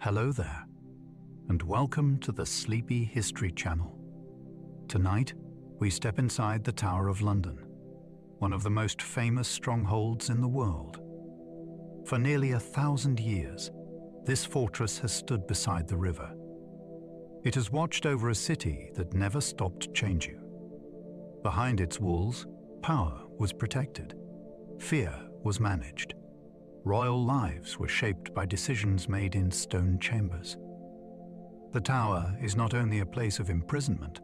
Hello there, and welcome to the Sleepy History Channel. Tonight, we step inside the Tower of London, one of the most famous strongholds in the world. For nearly 1,000 years, this fortress has stood beside the river. It has watched over a city that never stopped changing. Behind its walls, power was protected, fear was managed. Royal lives were shaped by decisions made in stone chambers. The tower is not only a place of imprisonment,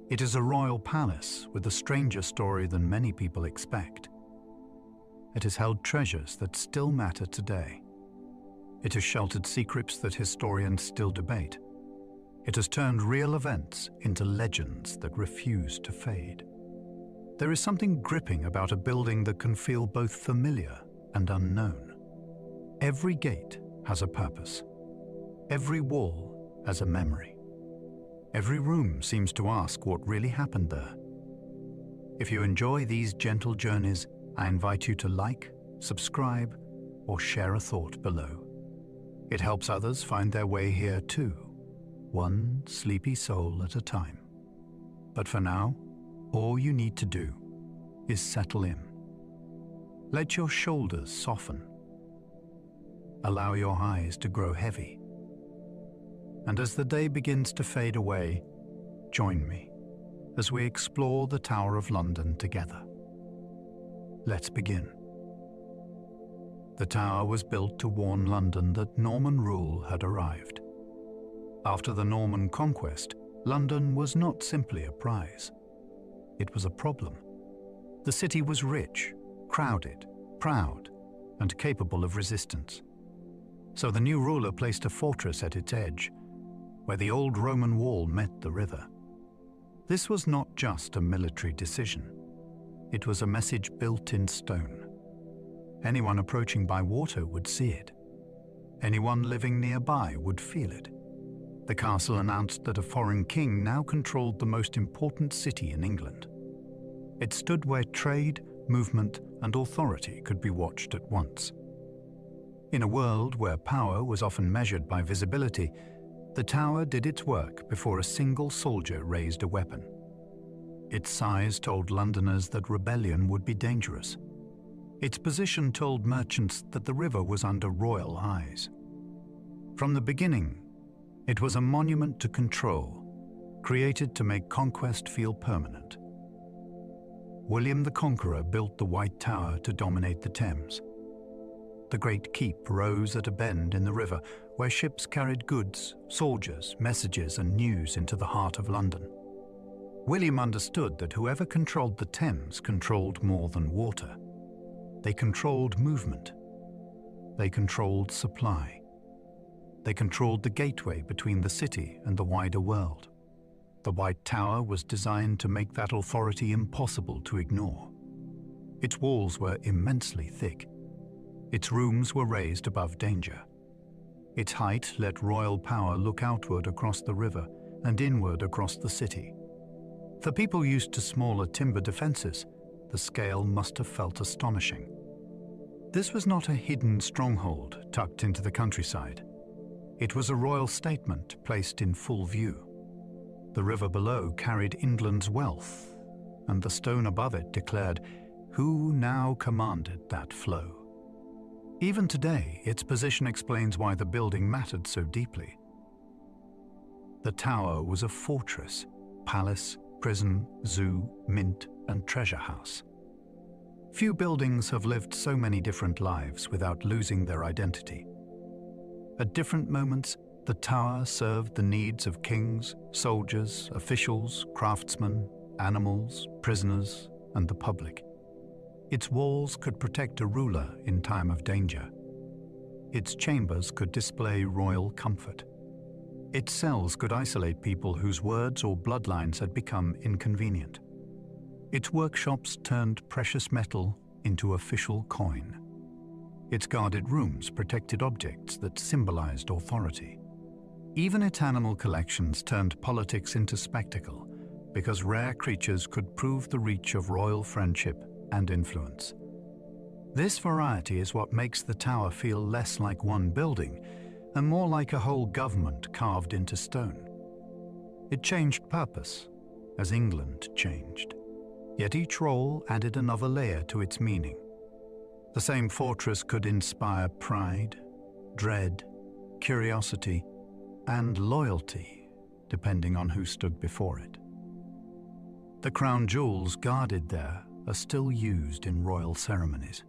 it is a royal palace with a stranger story than many people expect. It has held treasures that still matter today. It has sheltered secrets that historians still debate. It has turned real events into legends that refuse to fade. There is something gripping about a building that can feel both familiar and unknown. Every gate has a purpose. Every wall has a memory. Every room seems to ask what really happened there. If you enjoy these gentle journeys, I invite you to like, subscribe, or share a thought below. It helps others find their way here too, one sleepy soul at a time. But for now, all you need to do is settle in. Let your shoulders soften. Allow your eyes to grow heavy. And as the day begins to fade away, join me as we explore the Tower of London together. Let's begin. The tower was built to warn London that Norman rule had arrived. After the Norman conquest, London was not simply a prize. It was a problem. The city was rich, crowded, proud, and capable of resistance. So the new ruler placed a fortress at its edge, where the old Roman wall met the river. This was not just a military decision. It was a message built in stone. Anyone approaching by water would see it. Anyone living nearby would feel it. The castle announced that a foreign king now controlled the most important city in England. It stood where trade, movement, and authority could be watched at once. In a world where power was often measured by visibility, the tower did its work before a single soldier raised a weapon. Its size told Londoners that rebellion would be dangerous. Its position told merchants that the river was under royal eyes. From the beginning, it was a monument to control, created to make conquest feel permanent. William the Conqueror built the White Tower to dominate the Thames. The Great Keep rose at a bend in the river where ships carried goods, soldiers, messages, and news into the heart of London. William understood that whoever controlled the Thames controlled more than water. They controlled movement. They controlled supply. They controlled the gateway between the city and the wider world. The White Tower was designed to make that authority impossible to ignore. Its walls were immensely thick. Its rooms were raised above danger. Its height let royal power look outward across the river and inward across the city. For people used to smaller timber defenses, the scale must have felt astonishing. This was not a hidden stronghold tucked into the countryside. It was a royal statement placed in full view. The river below carried England's wealth, and the stone above it declared who now commanded that flow. Even today, its position explains why the building mattered so deeply. The tower was a fortress, palace, prison, zoo, mint, and treasure house. Few buildings have lived so many different lives without losing their identity. At different moments, the tower served the needs of kings, soldiers, officials, craftsmen, animals, prisoners, and the public. Its walls could protect a ruler in time of danger. Its chambers could display royal comfort. Its cells could isolate people whose words or bloodlines had become inconvenient. Its workshops turned precious metal into official coin. Its guarded rooms protected objects that symbolized authority. Even its animal collections turned politics into spectacle because rare creatures could prove the reach of royal friendship and influence. This variety is what makes the tower feel less like one building and more like a whole government carved into stone. It changed purpose, as England changed. Yet each role added another layer to its meaning. The same fortress could inspire pride, dread, curiosity, and loyalty, depending on who stood before it. The crown jewels guarded there are still used in royal ceremonies.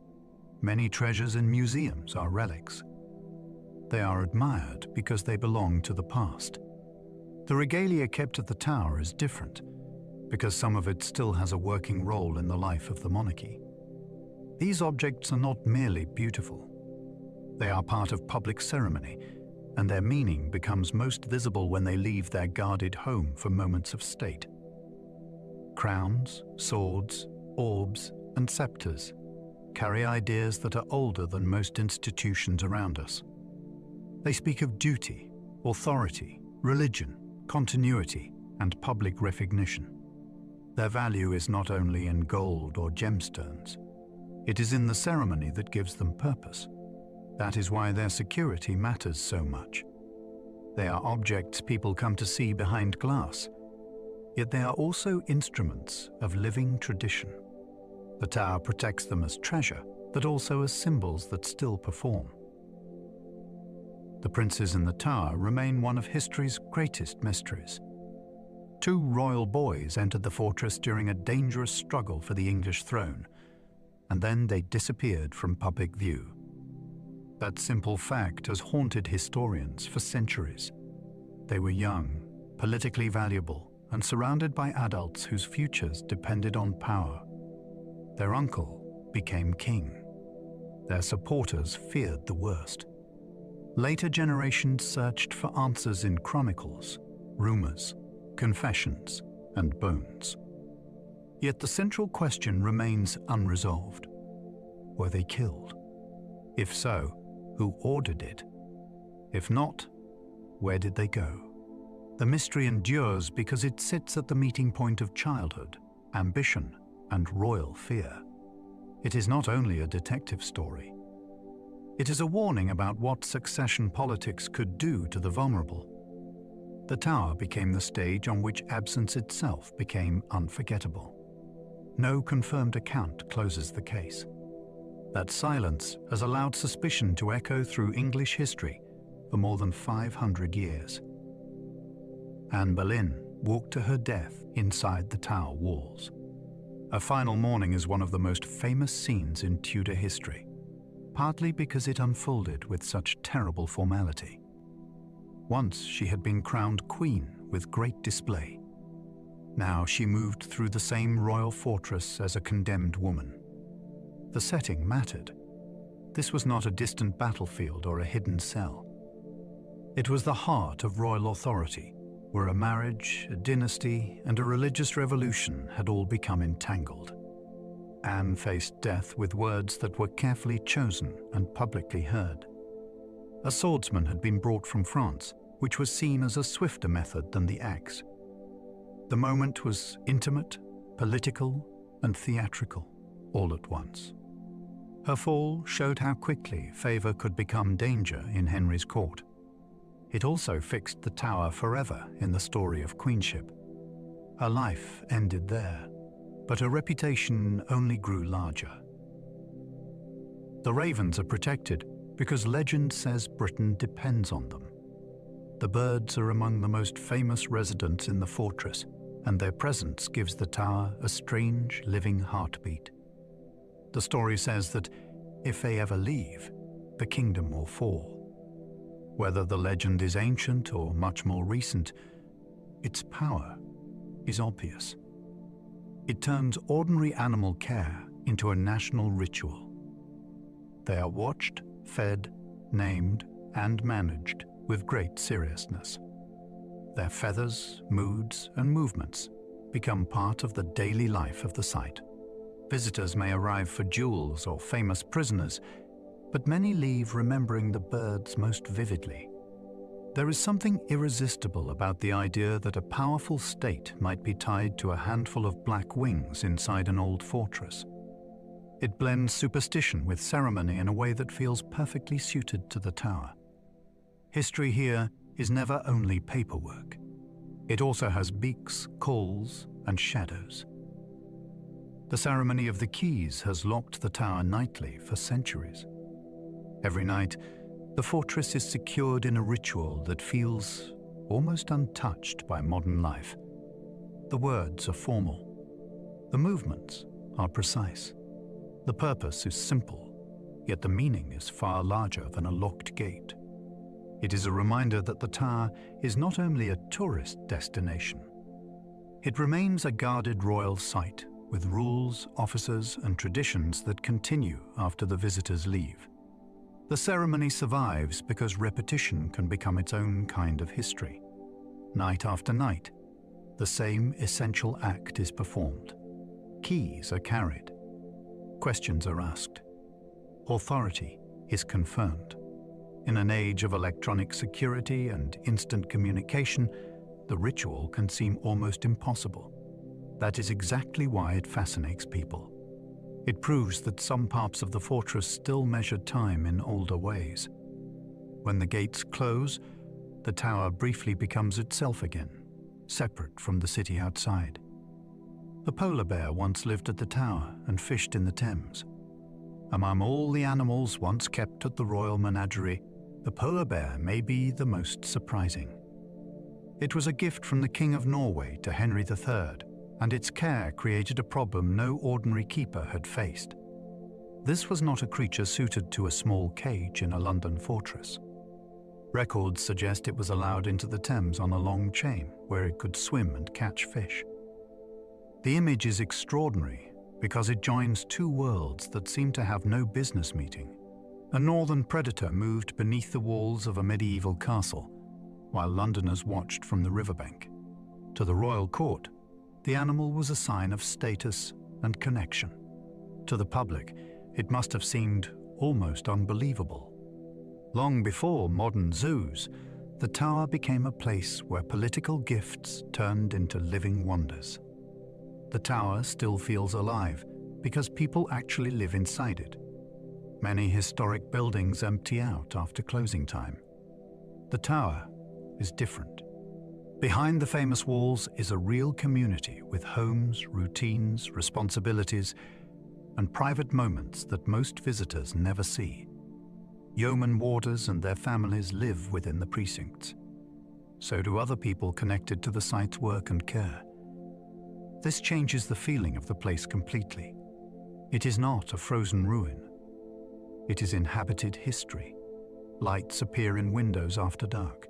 Many treasures in museums are relics. They are admired because they belong to the past. The regalia kept at the tower is different, because some of it still has a working role in the life of the monarchy. These objects are not merely beautiful. They are part of public ceremony, and their meaning becomes most visible when they leave their guarded home for moments of state. Crowns, swords, orbs, and scepters carry ideas that are older than most institutions around us. They speak of duty, authority, religion, continuity, and public recognition. Their value is not only in gold or gemstones. It is in the ceremony that gives them purpose. That is why their security matters so much. They are objects people come to see behind glass, yet they are also instruments of living tradition. The tower protects them as treasure, but also as symbols that still perform. The princes in the tower remain one of history's greatest mysteries. Two royal boys entered the fortress during a dangerous struggle for the English throne, and then they disappeared from public view. That simple fact has haunted historians for centuries. They were young, politically valuable, and surrounded by adults whose futures depended on power. Their uncle became king. Their supporters feared the worst. Later generations searched for answers in chronicles, rumors, confessions, and bones. Yet the central question remains unresolved. Were they killed? If so, who ordered it? If not, where did they go? The mystery endures because it sits at the meeting point of childhood, ambition, and royal fear. It is not only a detective story. It is a warning about what succession politics could do to the vulnerable. The tower became the stage on which absence itself became unforgettable. No confirmed account closes the case. That silence has allowed suspicion to echo through English history for more than 500 years. Anne Boleyn walked to her death inside the tower walls. Her final mourning is one of the most famous scenes in Tudor history, partly because it unfolded with such terrible formality. Once she had been crowned queen with great display. Now she moved through the same royal fortress as a condemned woman. The setting mattered. This was not a distant battlefield or a hidden cell. It was the heart of royal authority, where a marriage, a dynasty, and a religious revolution had all become entangled. Anne faced death with words that were carefully chosen and publicly heard. A swordsman had been brought from France, which was seen as a swifter method than the axe. The moment was intimate, political, and theatrical, all at once. Her fall showed how quickly favor could become danger in Henry's court. It also fixed the tower forever in the story of queenship. Her life ended there, but her reputation only grew larger. The ravens are protected because legend says Britain depends on them. The birds are among the most famous residents in the fortress, and their presence gives the tower a strange, living heartbeat. The story says that if they ever leave, the kingdom will fall. Whether the legend is ancient or much more recent, its power is obvious. It turns ordinary animal care into a national ritual. They are watched, fed, named, and managed with great seriousness. Their feathers, moods, and movements become part of the daily life of the site. Visitors may arrive for jewels or famous prisoners, but many leave remembering the birds most vividly. There is something irresistible about the idea that a powerful state might be tied to a handful of black wings inside an old fortress. It blends superstition with ceremony in a way that feels perfectly suited to the tower. History here is never only paperwork. It also has beaks, calls, and shadows. The ceremony of the keys has locked the tower nightly for centuries. Every night, the fortress is secured in a ritual that feels almost untouched by modern life. The words are formal. The movements are precise. The purpose is simple, yet the meaning is far larger than a locked gate. It is a reminder that the tower is not only a tourist destination. It remains a guarded royal site with rules, officers, and traditions that continue after the visitors leave. The ceremony survives because repetition can become its own kind of history. Night after night, the same essential act is performed. Keys are carried. Questions are asked. Authority is confirmed. In an age of electronic security and instant communication, the ritual can seem almost impossible. That is exactly why it fascinates people. It proves that some parts of the fortress still measure time in older ways. When the gates close, the tower briefly becomes itself again, separate from the city outside. A polar bear once lived at the tower and fished in the Thames. Among all the animals once kept at the royal menagerie, the polar bear may be the most surprising. It was a gift from the King of Norway to Henry III, and its care created a problem no ordinary keeper had faced. This was not a creature suited to a small cage in a London fortress. Records suggest it was allowed into the Thames on a long chain where it could swim and catch fish. The image is extraordinary because it joins two worlds that seem to have no business meeting. A northern predator moved beneath the walls of a medieval castle, while Londoners watched from the riverbank. To the royal court, the animal was a sign of status and connection. To the public, it must have seemed almost unbelievable. Long before modern zoos, the tower became a place where political gifts turned into living wonders. The tower still feels alive because people actually live inside it. Many historic buildings empty out after closing time. The tower is different. Behind the famous walls is a real community with homes, routines, responsibilities, and private moments that most visitors never see. Yeoman warders and their families live within the precincts. So do other people connected to the site's work and care. This changes the feeling of the place completely. It is not a frozen ruin. It is inhabited history. Lights appear in windows after dark.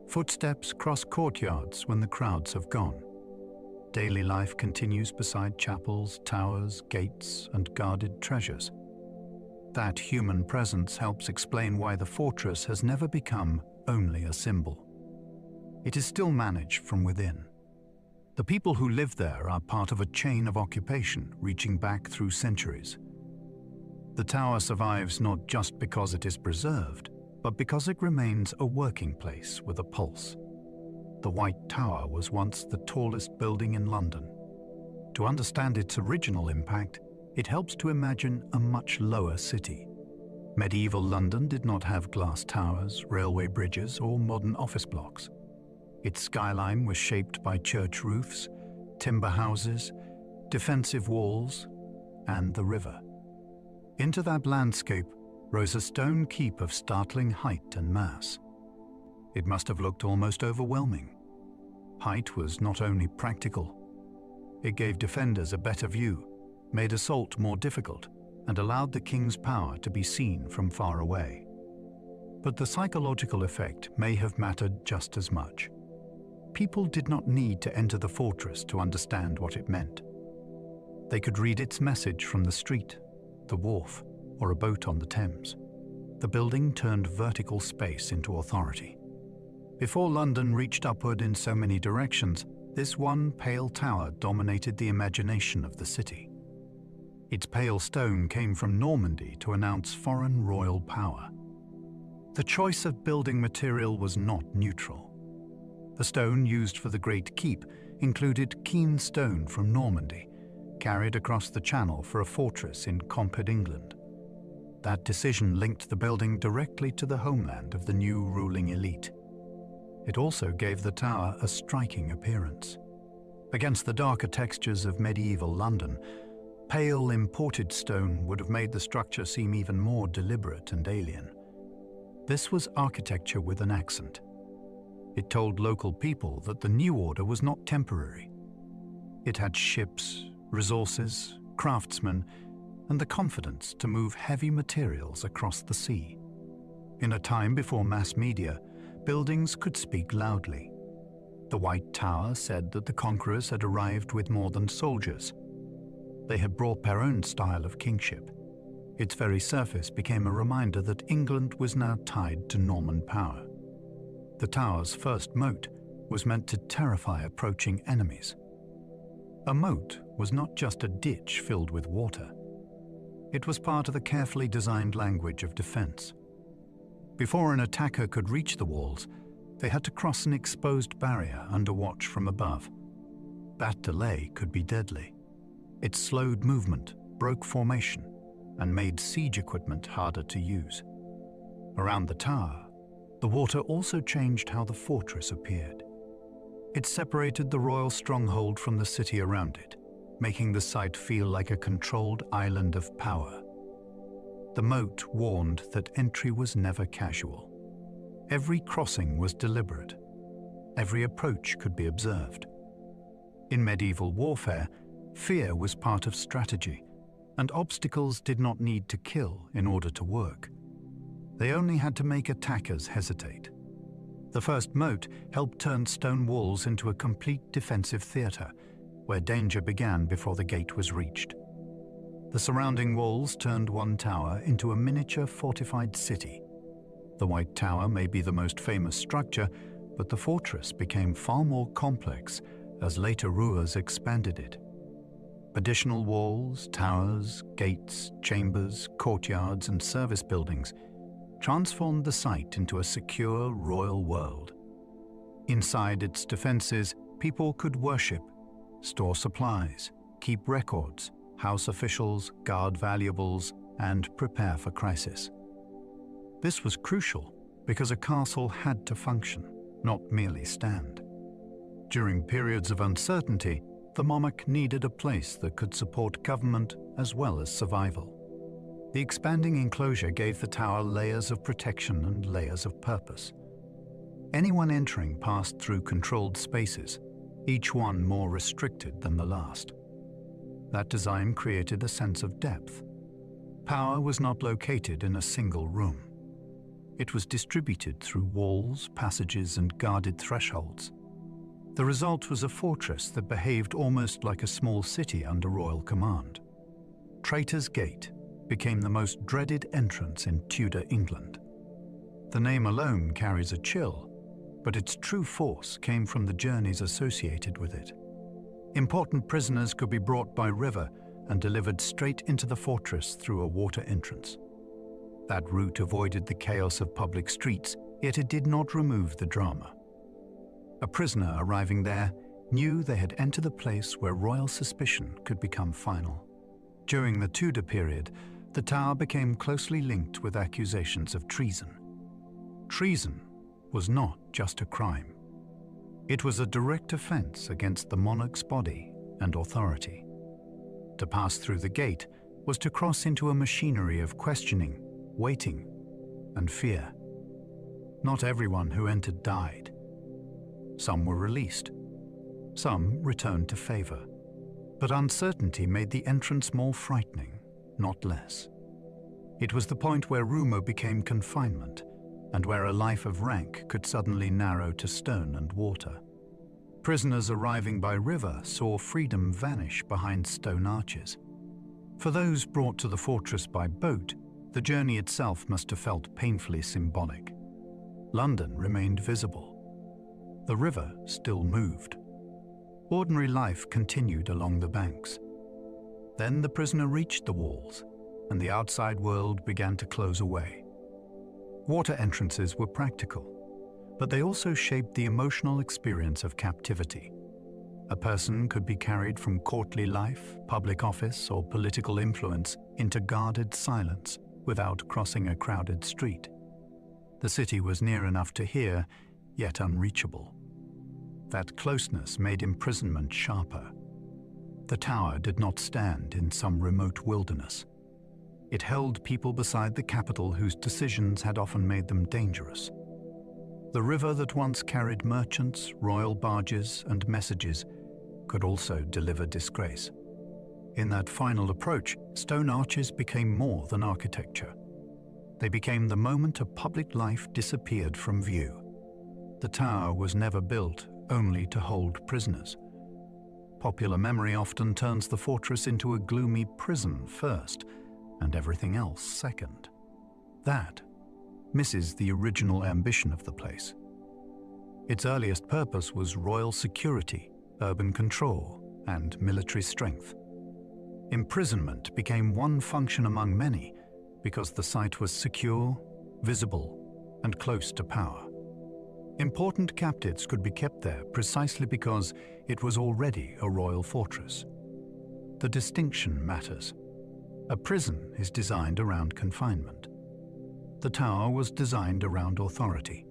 Footsteps cross courtyards when the crowds have gone. Daily life continues beside chapels, towers, gates, and guarded treasures. That human presence helps explain why the fortress has never become only a symbol. It is still managed from within. The people who live there are part of a chain of occupation reaching back through centuries. The tower survives not just because it is preserved, but because it remains a working place with a pulse. The White Tower was once the tallest building in London. To understand its original impact, it helps to imagine a much lower city. Medieval London did not have glass towers, railway bridges, or modern office blocks. Its skyline was shaped by church roofs, timber houses, defensive walls, and the river. Into that landscape rose a stone keep of startling height and mass. It must have looked almost overwhelming. Height was not only practical, it gave defenders a better view, made assault more difficult, and allowed the king's power to be seen from far away. But the psychological effect may have mattered just as much. People did not need to enter the fortress to understand what it meant. They could read its message from the street, the wharf, or a boat on the Thames. The building turned vertical space into authority. Before London reached upward in so many directions, this one pale tower dominated the imagination of the city. Its pale stone came from Normandy to announce foreign royal power. The choice of building material was not neutral. The stone used for the Great Keep included keen stone from Normandy, carried across the Channel for a fortress in conquered England. That decision linked the building directly to the homeland of the new ruling elite. It also gave the tower a striking appearance. Against the darker textures of medieval London, pale imported stone would have made the structure seem even more deliberate and alien. This was architecture with an accent. It told local people that the new order was not temporary. It had ships, resources, craftsmen, and the confidence to move heavy materials across the sea. In a time before mass media, buildings could speak loudly. The White Tower said that the conquerors had arrived with more than soldiers. They had brought their own style of kingship. Its very surface became a reminder that England was now tied to Norman power. The tower's first moat was meant to terrify approaching enemies. A moat was not just a ditch filled with water. It was part of the carefully designed language of defense. Before an attacker could reach the walls, they had to cross an exposed barrier under watch from above. That delay could be deadly. It slowed movement, broke formation, and made siege equipment harder to use. Around the tower, the water also changed how the fortress appeared. It separated the royal stronghold from the city around it, making the site feel like a controlled island of power. The moat warned that entry was never casual. Every crossing was deliberate. Every approach could be observed. In medieval warfare, fear was part of strategy, and obstacles did not need to kill in order to work. They only had to make attackers hesitate. The first moat helped turn stone walls into a complete defensive theater, where danger began before the gate was reached. The surrounding walls turned one tower into a miniature fortified city. The White Tower may be the most famous structure, but the fortress became far more complex as later rulers expanded it. Additional walls, towers, gates, chambers, courtyards, and service buildings transformed the site into a secure royal world. Inside its defenses, people could worship, store supplies, keep records, house officials, guard valuables, and prepare for crisis. This was crucial because a castle had to function, not merely stand. During periods of uncertainty, the monarch needed a place that could support government as well as survival. The expanding enclosure gave the tower layers of protection and layers of purpose. Anyone entering passed through controlled spaces, each one more restricted than the last. That design created a sense of depth. Power was not located in a single room. It was distributed through walls, passages, and guarded thresholds. The result was a fortress that behaved almost like a small city under royal command. Traitor's Gate became the most dreaded entrance in Tudor England. The name alone carries a chill, but its true force came from the journeys associated with it. Important prisoners could be brought by river and delivered straight into the fortress through a water entrance. That route avoided the chaos of public streets, yet it did not remove the drama. A prisoner arriving there knew they had entered a place where royal suspicion could become final. During the Tudor period, the tower became closely linked with accusations of treason. Treason was not just a crime. It was a direct offense against the monarch's body and authority. To pass through the gate was to cross into a machinery of questioning, waiting, and fear. Not everyone who entered died. Some were released. Some returned to favor. But uncertainty made the entrance more frightening, not less. It was the point where rumor became confinement, and where a life of rank could suddenly narrow to stone and water. Prisoners arriving by river saw freedom vanish behind stone arches. For those brought to the fortress by boat, the journey itself must have felt painfully symbolic. London remained visible. The river still moved. Ordinary life continued along the banks. Then the prisoner reached the walls, and the outside world began to close away. Water entrances were practical, but they also shaped the emotional experience of captivity. A person could be carried from courtly life, public office, or political influence into guarded silence, without crossing a crowded street. The city was near enough to hear, yet unreachable. That closeness made imprisonment sharper. The tower did not stand in some remote wilderness. It held people beside the capital whose decisions had often made them dangerous. The river that once carried merchants, royal barges, and messages could also deliver disgrace. In that final approach, stone arches became more than architecture. They became the moment a public life disappeared from view. The tower was never built only to hold prisoners. Popular memory often turns the fortress into a gloomy prison first, and everything else second. That misses the original ambition of the place. Its earliest purpose was royal security, urban control, and military strength. Imprisonment became one function among many because the site was secure, visible, and close to power. Important captives could be kept there precisely because it was already a royal fortress. The distinction matters. A prison is designed around confinement. The tower was designed around authority.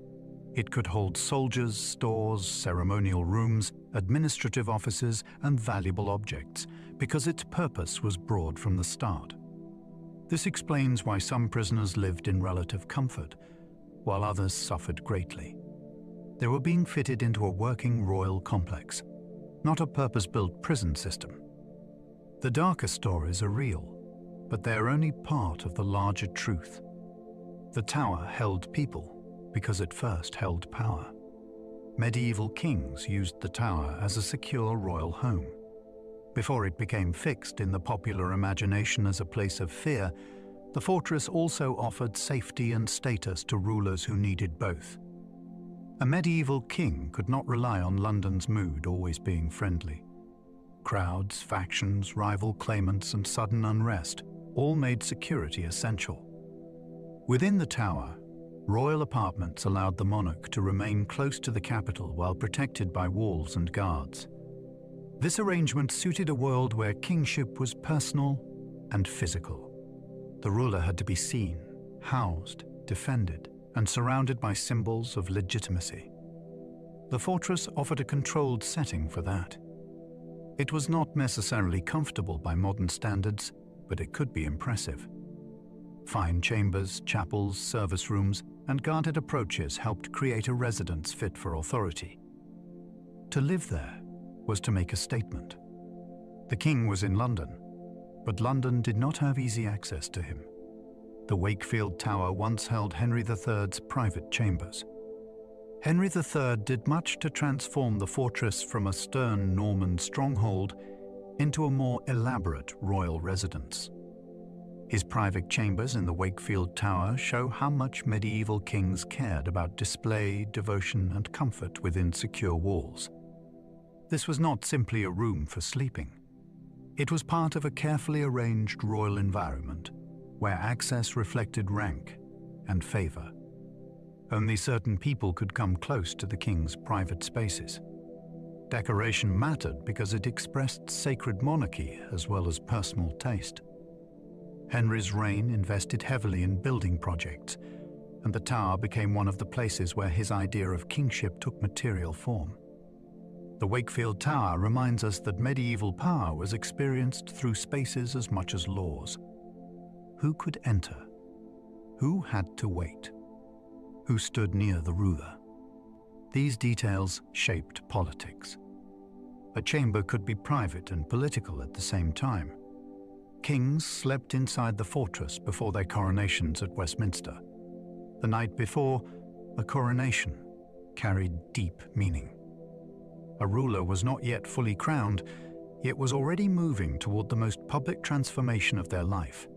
It could hold soldiers, stores, ceremonial rooms, administrative offices, and valuable objects because its purpose was broad from the start. This explains why some prisoners lived in relative comfort, while others suffered greatly. They were being fitted into a working royal complex, not a purpose-built prison system. The darker stories are real, but they are only part of the larger truth. The tower held people because it first held power. Medieval kings used the tower as a secure royal home. Before it became fixed in the popular imagination as a place of fear, the fortress also offered safety and status to rulers who needed both. A medieval king could not rely on London's mood always being friendly. Crowds, factions, rival claimants, and sudden unrest all made security essential. Within the tower, royal apartments allowed the monarch to remain close to the capital while protected by walls and guards. This arrangement suited a world where kingship was personal and physical. The ruler had to be seen, housed, defended, and surrounded by symbols of legitimacy. The fortress offered a controlled setting for that. It was not necessarily comfortable by modern standards, but it could be impressive. Fine chambers, chapels, service rooms, and guarded approaches helped create a residence fit for authority. To live there was to make a statement. The king was in London, but London did not have easy access to him. The Wakefield Tower once held Henry III's private chambers. Henry III did much to transform the fortress from a stern Norman stronghold into a more elaborate royal residence. His private chambers in the Wakefield Tower show how much medieval kings cared about display, devotion, and comfort within secure walls. This was not simply a room for sleeping. It was part of a carefully arranged royal environment where access reflected rank and favor. Only certain people could come close to the king's private spaces. Decoration mattered because it expressed sacred monarchy as well as personal taste. Henry's reign invested heavily in building projects, and the tower became one of the places where his idea of kingship took material form. The Wakefield Tower reminds us that medieval power was experienced through spaces as much as laws. Who could enter? Who had to wait? Who stood near the ruler? These details shaped politics. A chamber could be private and political at the same time. Kings slept inside the fortress before their coronations at Westminster. The night before, a coronation carried deep meaning. A ruler was not yet fully crowned, yet was already moving toward the most public transformation of their life.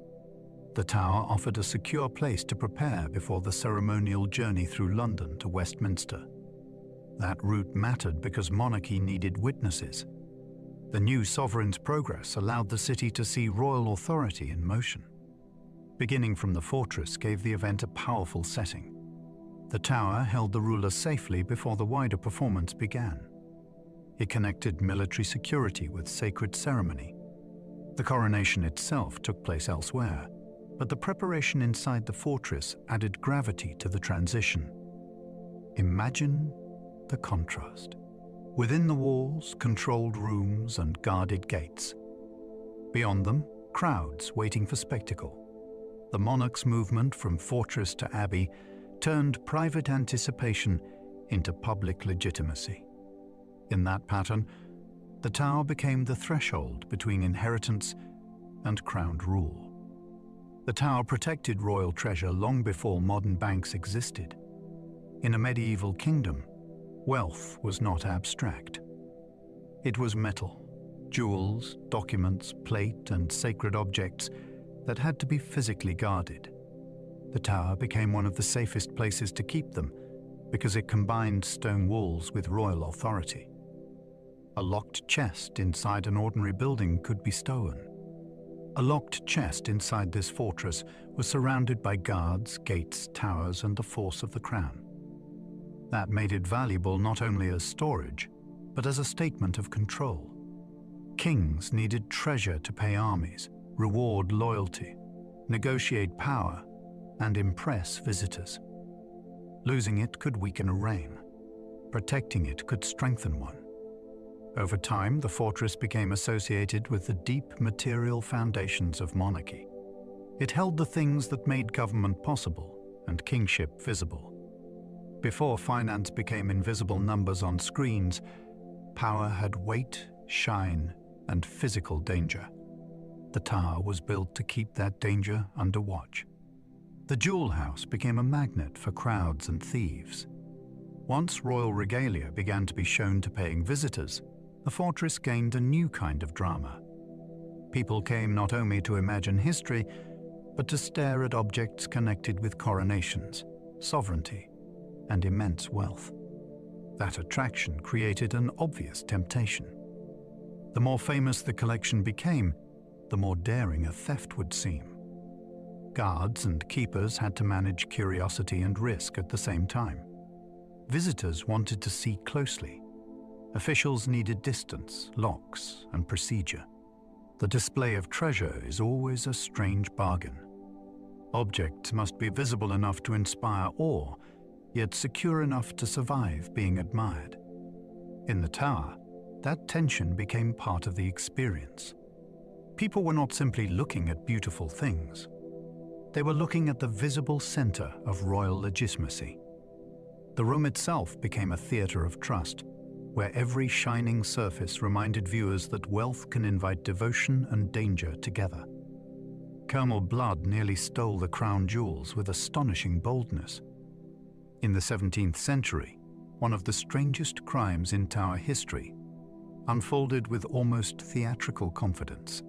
The tower offered a secure place to prepare before the ceremonial journey through London to Westminster. That route mattered because monarchy needed witnesses. The new sovereign's progress allowed the city to see royal authority in motion. Beginning from the fortress gave the event a powerful setting. The tower held the ruler safely before the wider performance began. It connected military security with sacred ceremony. The coronation itself took place elsewhere, But the preparation inside the fortress added gravity to the transition. Imagine the contrast. Within the walls, controlled rooms and guarded gates. Beyond them, crowds waiting for spectacle. The monarch's movement from fortress to abbey turned private anticipation into public legitimacy. In that pattern, the tower became the threshold between inheritance and crowned rule. The tower protected royal treasure long before modern banks existed. In a medieval kingdom, wealth was not abstract. It was metal, jewels, documents, plate, and sacred objects that had to be physically guarded. The tower became one of the safest places to keep them because it combined stone walls with royal authority. A locked chest inside an ordinary building could be stolen. A locked chest inside this fortress was surrounded by guards, gates, towers, and the force of the crown. That made it valuable not only as storage, but as a statement of control. Kings needed treasure to pay armies, reward loyalty, negotiate power, and impress visitors. Losing it could weaken a reign. Protecting it could strengthen one. Over time, the fortress became associated with the deep material foundations of monarchy. It held the things that made government possible and kingship visible. Before finance became invisible numbers on screens, power had weight, shine, and physical danger. The tower was built to keep that danger under watch. The jewel house became a magnet for crowds and thieves. Once royal regalia began to be shown to paying visitors, the fortress gained a new kind of drama. People came not only to imagine history, but to stare at objects connected with coronations, sovereignty, and immense wealth. That attraction created an obvious temptation. The more famous the collection became, the more daring a theft would seem. Guards and keepers had to manage curiosity and risk at the same time. Visitors wanted to see closely. Officials needed distance, locks, and procedure. The display of treasure is always a strange bargain. Objects must be visible enough to inspire awe, yet secure enough to survive being admired. In the tower, that tension became part of the experience. People were not simply looking at beautiful things. They were looking at the visible center of royal legitimacy. The room itself became a theater of trust, where every shining surface reminded viewers that wealth can invite devotion and danger together. Colonel Blood nearly stole the crown jewels with astonishing boldness. In the 17th century, one of the strangest crimes in Tower history unfolded with almost theatrical confidence.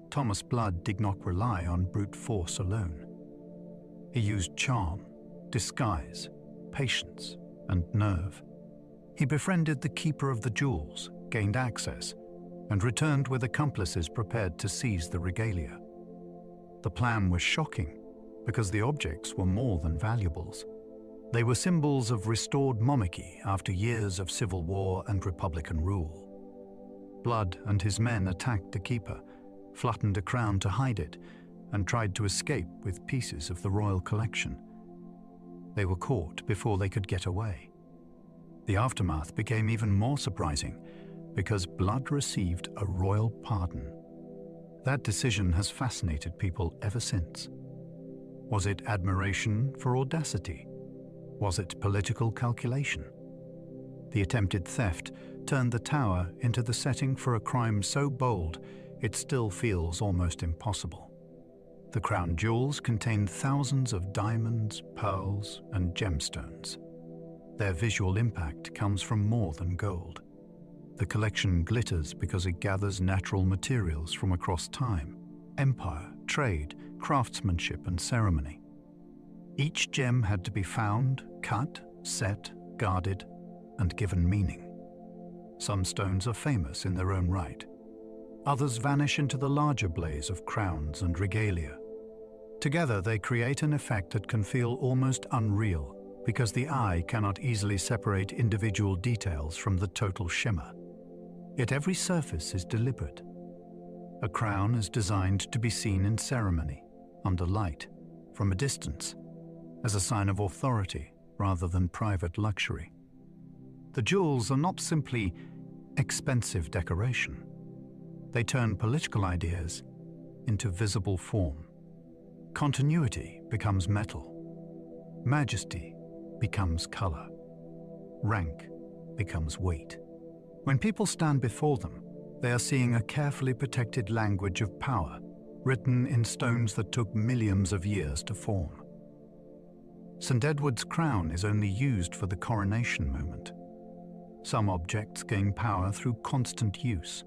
Thomas Blood did not rely on brute force alone. He used charm, disguise, patience, and nerve. He befriended the keeper of the jewels, gained access, and returned with accomplices prepared to seize the regalia. The plan was shocking because the objects were more than valuables. They were symbols of restored monarchy after years of civil war and republican rule. Blood and his men attacked the keeper, flattened a crown to hide it, and tried to escape with pieces of the royal collection. They were caught before they could get away. The aftermath became even more surprising because Blood received a royal pardon. That decision has fascinated people ever since. Was it admiration for audacity? Was it political calculation? The attempted theft turned the tower into the setting for a crime so bold it still feels almost impossible. The crown jewels contained thousands of diamonds, pearls, and gemstones. Their visual impact comes from more than gold. The collection glitters because it gathers natural materials from across time, empire, trade, craftsmanship, and ceremony. Each gem had to be found, cut, set, guarded, and given meaning. Some stones are famous in their own right. Others vanish into the larger blaze of crowns and regalia. Together they create an effect that can feel almost unreal because the eye cannot easily separate individual details from the total shimmer. Yet every surface is deliberate. A crown is designed to be seen in ceremony, under light, from a distance, as a sign of authority rather than private luxury. The jewels are not simply expensive decoration. They turn political ideas into visible form. Continuity becomes metal. Majesty becomes color. Rank becomes weight. When people stand before them, they are seeing a carefully protected language of power, written in stones that took millions of years to form. St. Edward's crown is only used for the coronation moment. Some objects gain power through constant use.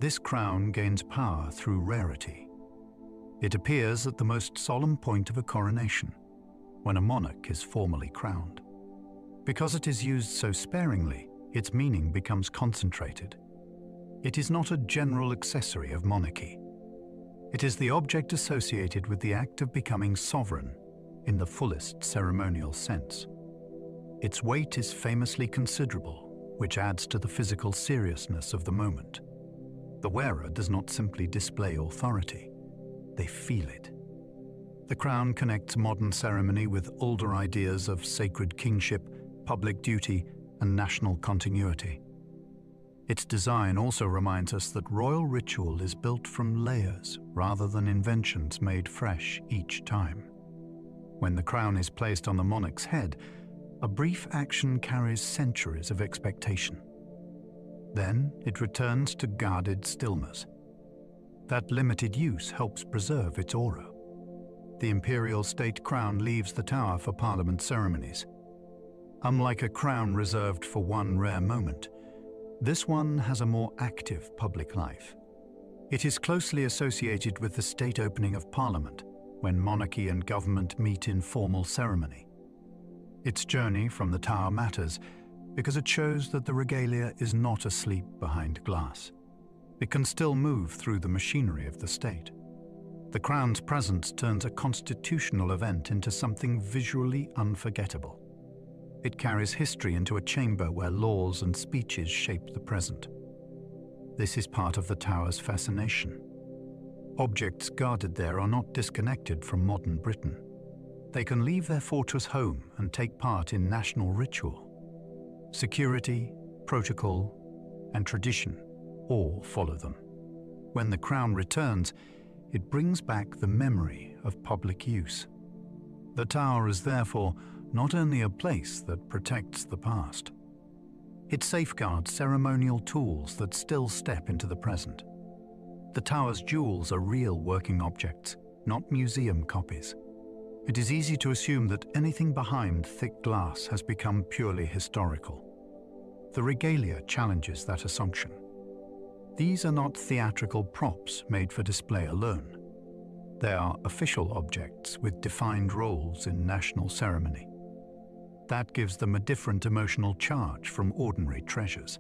This crown gains power through rarity. It appears at the most solemn point of a coronation, when a monarch is formally crowned. Because it is used so sparingly, its meaning becomes concentrated. It is not a general accessory of monarchy. It is the object associated with the act of becoming sovereign in the fullest ceremonial sense. Its weight is famously considerable, which adds to the physical seriousness of the moment. The wearer does not simply display authority, they feel it. The crown connects modern ceremony with older ideas of sacred kingship, public duty, and national continuity. Its design also reminds us that royal ritual is built from layers rather than inventions made fresh each time. When the crown is placed on the monarch's head, a brief action carries centuries of expectation. Then it returns to guarded stillness. That limited use helps preserve its aura. The imperial state crown leaves the tower for parliament ceremonies. Unlike a crown reserved for one rare moment, this one has a more active public life. It is closely associated with the state opening of Parliament, when monarchy and government meet in formal ceremony. Its journey from the tower matters because it shows that the regalia is not asleep behind glass. It can still move through the machinery of the state. The crown's presence turns a constitutional event into something visually unforgettable. It carries history into a chamber where laws and speeches shape the present. This is part of the tower's fascination. Objects guarded there are not disconnected from modern Britain. They can leave their fortress home and take part in national ritual. Security, protocol, and tradition all follow them. When the crown returns, it brings back the memory of public use. The tower is therefore not only a place that protects the past. It safeguards ceremonial tools that still step into the present. The tower's jewels are real working objects, not museum copies. It is easy to assume that anything behind thick glass has become purely historical. The regalia challenges that assumption. These are not theatrical props made for display alone. They are official objects with defined roles in national ceremony. That gives them a different emotional charge from ordinary treasures.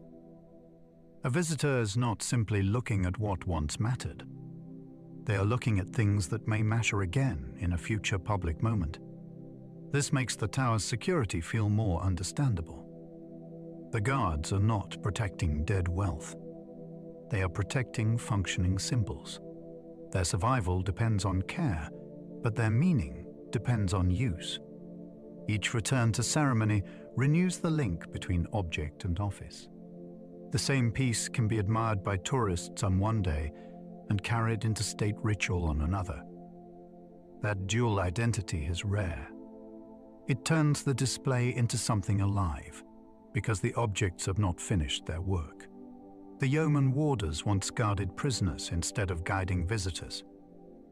A visitor is not simply looking at what once mattered. They are looking at things that may matter again in a future public moment. This makes the tower's security feel more understandable. The guards are not protecting dead wealth. They are protecting functioning symbols. Their survival depends on care, but their meaning depends on use. Each return to ceremony renews the link between object and office. The same piece can be admired by tourists on one day and carried into state ritual on another. That dual identity is rare. It turns the display into something alive, because the objects have not finished their work. The yeoman warders once guarded prisoners instead of guiding visitors.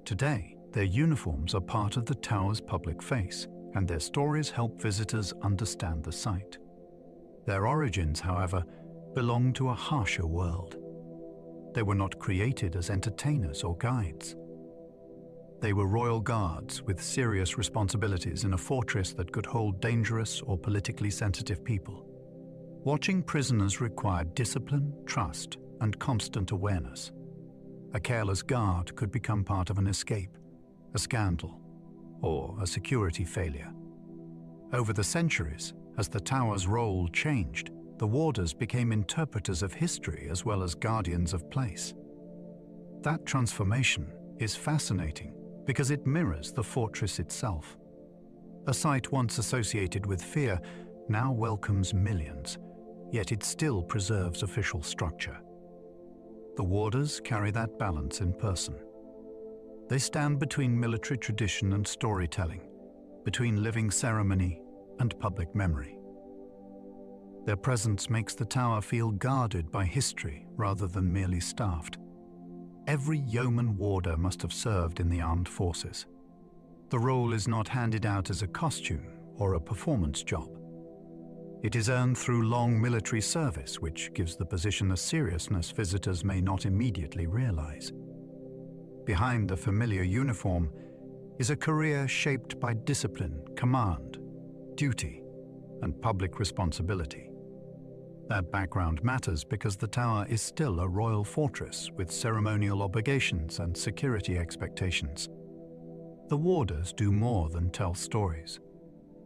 Today, their uniforms are part of the tower's public face, and their stories help visitors understand the site. Their origins, however, belong to a harsher world. They were not created as entertainers or guides. They were royal guards with serious responsibilities in a fortress that could hold dangerous or politically sensitive people. Watching prisoners required discipline, trust, and constant awareness. A careless guard could become part of an escape, a scandal, or a security failure. Over the centuries, as the tower's role changed, the warders became interpreters of history as well as guardians of place. That transformation is fascinating because it mirrors the fortress itself. A site once associated with fear now welcomes millions, yet it still preserves official structure. The warders carry that balance in person. They stand between military tradition and storytelling, between living ceremony and public memory. Their presence makes the tower feel guarded by history rather than merely staffed. Every yeoman warder must have served in the armed forces. The role is not handed out as a costume or a performance job. It is earned through long military service, which gives the position a seriousness visitors may not immediately realize. Behind the familiar uniform is a career shaped by discipline, command, duty, and public responsibility. That background matters because the tower is still a royal fortress with ceremonial obligations and security expectations. The warders do more than tell stories.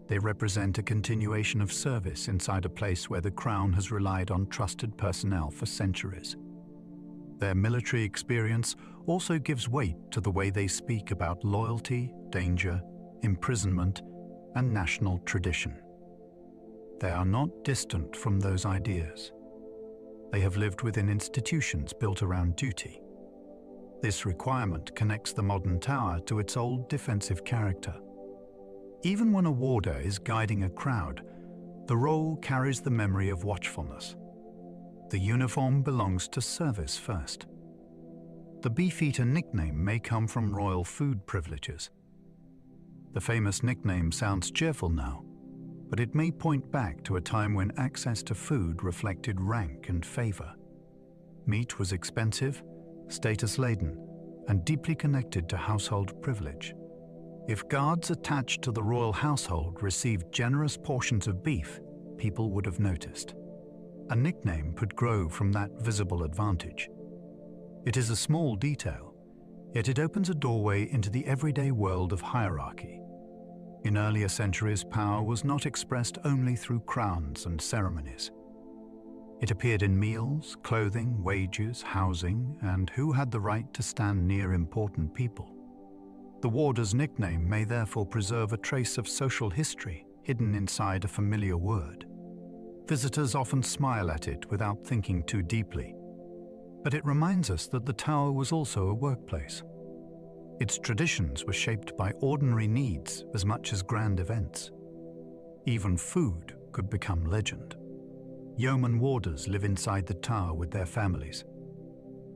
They represent a continuation of service inside a place where the crown has relied on trusted personnel for centuries. Their military experience also gives weight to the way they speak about loyalty, danger, imprisonment, and national tradition. They are not distant from those ideas. They have lived within institutions built around duty. This requirement connects the modern tower to its old defensive character. Even when a warder is guiding a crowd, the role carries the memory of watchfulness. The uniform belongs to service first. The Beefeater nickname may come from royal food privileges. The famous nickname sounds cheerful now, but it may point back to a time when access to food reflected rank and favor. Meat was expensive, status-laden, and deeply connected to household privilege. If guards attached to the royal household received generous portions of beef, people would have noticed. A nickname could grow from that visible advantage. It is a small detail, yet it opens a doorway into the everyday world of hierarchy. In earlier centuries, power was not expressed only through crowns and ceremonies. It appeared in meals, clothing, wages, housing, and who had the right to stand near important people. The warder's nickname may therefore preserve a trace of social history hidden inside a familiar word. Visitors often smile at it without thinking too deeply, but it reminds us that the tower was also a workplace. Its traditions were shaped by ordinary needs as much as grand events. Even food could become legend. Yeoman warders live inside the tower with their families.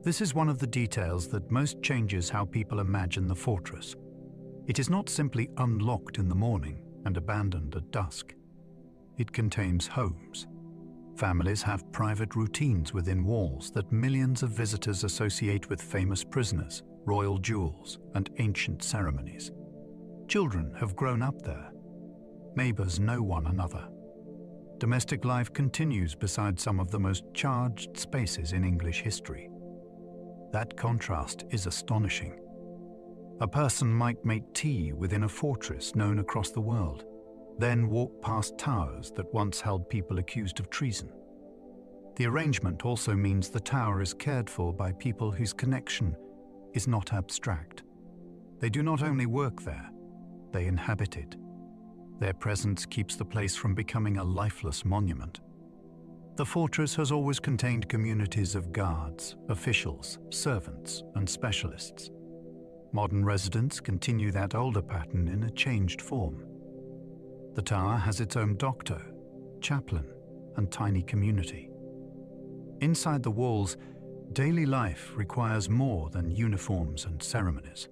This is one of the details that most changes how people imagine the fortress. It is not simply unlocked in the morning and abandoned at dusk. It contains homes. Families have private routines within walls that millions of visitors associate with famous prisoners, royal jewels, and ancient ceremonies. Children have grown up there. Neighbors know one another. Domestic life continues beside some of the most charged spaces in English history. That contrast is astonishing. A person might make tea within a fortress known across the world, then walk past towers that once held people accused of treason. The arrangement also means the tower is cared for by people whose connection is not abstract. They do not only work there, they inhabit it. Their presence keeps the place from becoming a lifeless monument. The fortress has always contained communities of guards, officials, servants, and specialists. Modern residents continue that older pattern in a changed form. The tower has its own doctor, chaplain, and tiny community. Inside the walls, daily life requires more than uniforms and ceremonies.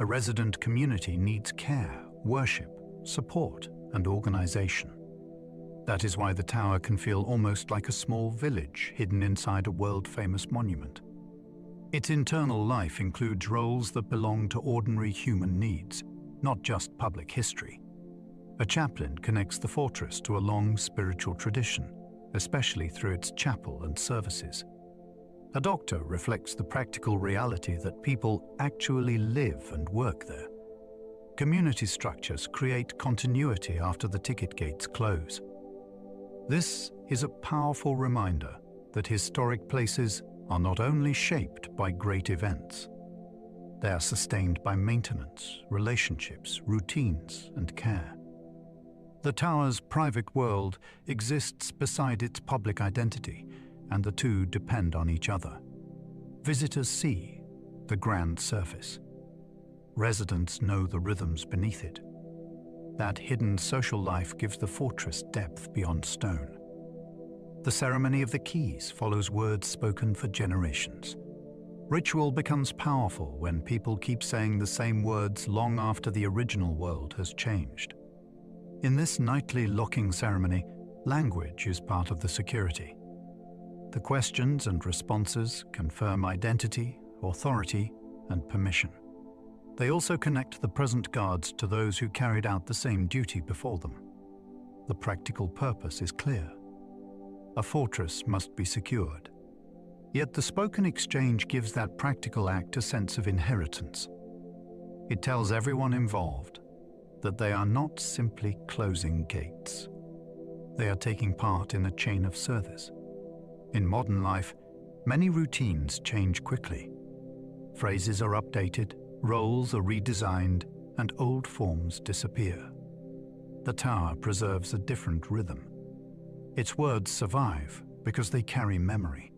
A resident community needs care, worship, support, and organization. That is why the tower can feel almost like a small village hidden inside a world-famous monument. Its internal life includes roles that belong to ordinary human needs, not just public history. A chaplain connects the fortress to a long spiritual tradition, especially through its chapel and services. A doctor reflects the practical reality that people actually live and work there. Community structures create continuity after the ticket gates close. This is a powerful reminder that historic places are not only shaped by great events, They are sustained by maintenance, relationships, routines, and care. The tower's private world exists beside its public identity, and the two depend on each other. Visitors see the grand surface. Residents know the rhythms beneath it. That hidden social life gives the fortress depth beyond stone. The ceremony of the keys follows words spoken for generations. Ritual becomes powerful when people keep saying the same words long after the original world has changed. In this nightly locking ceremony, language is part of the security. The questions and responses confirm identity, authority, and permission. They also connect the present guards to those who carried out the same duty before them. The practical purpose is clear. A fortress must be secured. Yet the spoken exchange gives that practical act a sense of inheritance. It tells everyone involved that they are not simply closing gates. They are taking part in a chain of service. In modern life, many routines change quickly. Phrases are updated, roles are redesigned, and old forms disappear. The tower preserves a different rhythm. Its words survive because they carry memory.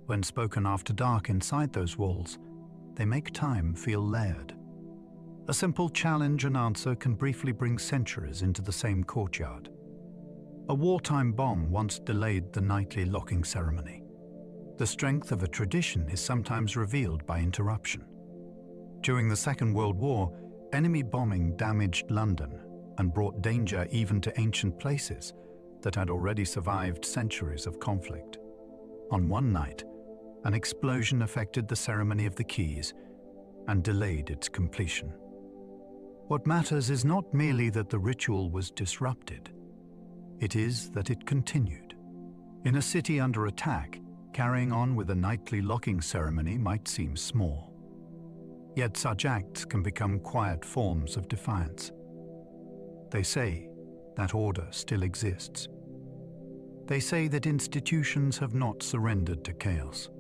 When spoken after dark inside those walls, they make time feel layered. A simple challenge and answer can briefly bring centuries into the same courtyard. A wartime bomb once delayed the nightly locking ceremony. The strength of a tradition is sometimes revealed by interruption. During the Second World War, enemy bombing damaged London and brought danger even to ancient places that had already survived centuries of conflict. On one night, an explosion affected the ceremony of the keys and delayed its completion. What matters is not merely that the ritual was disrupted. It is that it continued. In a city under attack, carrying on with a nightly locking ceremony might seem small. Yet such acts can become quiet forms of defiance. They say that order still exists. They say that institutions have not surrendered to chaos.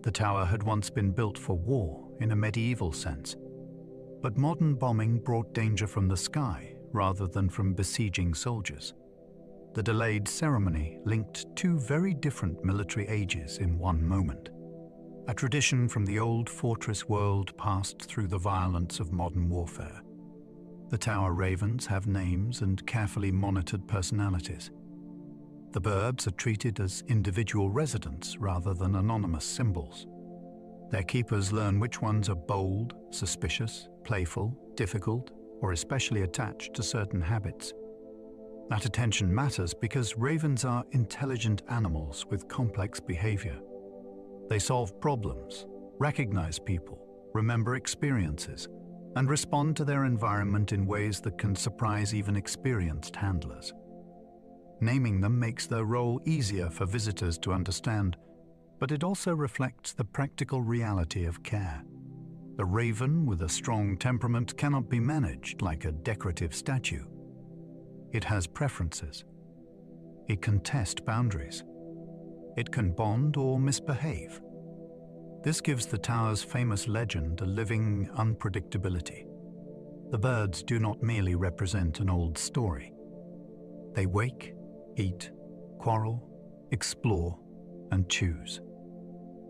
The tower had once been built for war in a medieval sense, but modern bombing brought danger from the sky rather than from besieging soldiers. The delayed ceremony linked two very different military ages in one moment. A tradition from the old fortress world passed through the violence of modern warfare. The tower ravens have names and carefully monitored personalities. The birds are treated as individual residents rather than anonymous symbols. Their keepers learn which ones are bold, suspicious, playful, difficult, or especially attached to certain habits. That attention matters because ravens are intelligent animals with complex behavior. They solve problems, recognize people, remember experiences, and respond to their environment in ways that can surprise even experienced handlers. Naming them makes their role easier for visitors to understand, but it also reflects the practical reality of care. The raven with a strong temperament cannot be managed like a decorative statue. It has preferences. It can test boundaries. It can bond or misbehave. This gives the tower's famous legend a living unpredictability. The birds do not merely represent an old story. They wake, eat, quarrel, explore, and choose.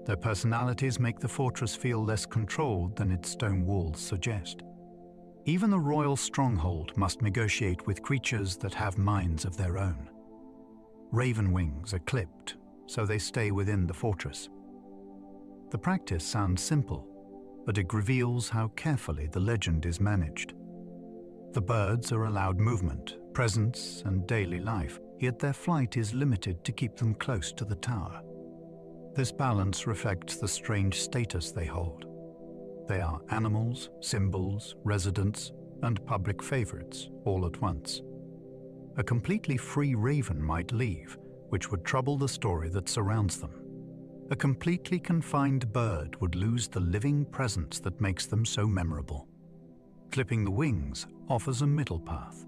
Their personalities make the fortress feel less controlled than its stone walls suggest. Even the royal stronghold must negotiate with creatures that have minds of their own. Raven wings are clipped, so they stay within the fortress. The practice sounds simple, but it reveals how carefully the legend is managed. The birds are allowed movement, presence, and daily life, yet their flight is limited to keep them close to the tower. This balance reflects the strange status they hold. They are animals, symbols, residents, and public favorites all at once. A completely free raven might leave, which would trouble the story that surrounds them. A completely confined bird would lose the living presence that makes them so memorable. Clipping the wings offers a middle path.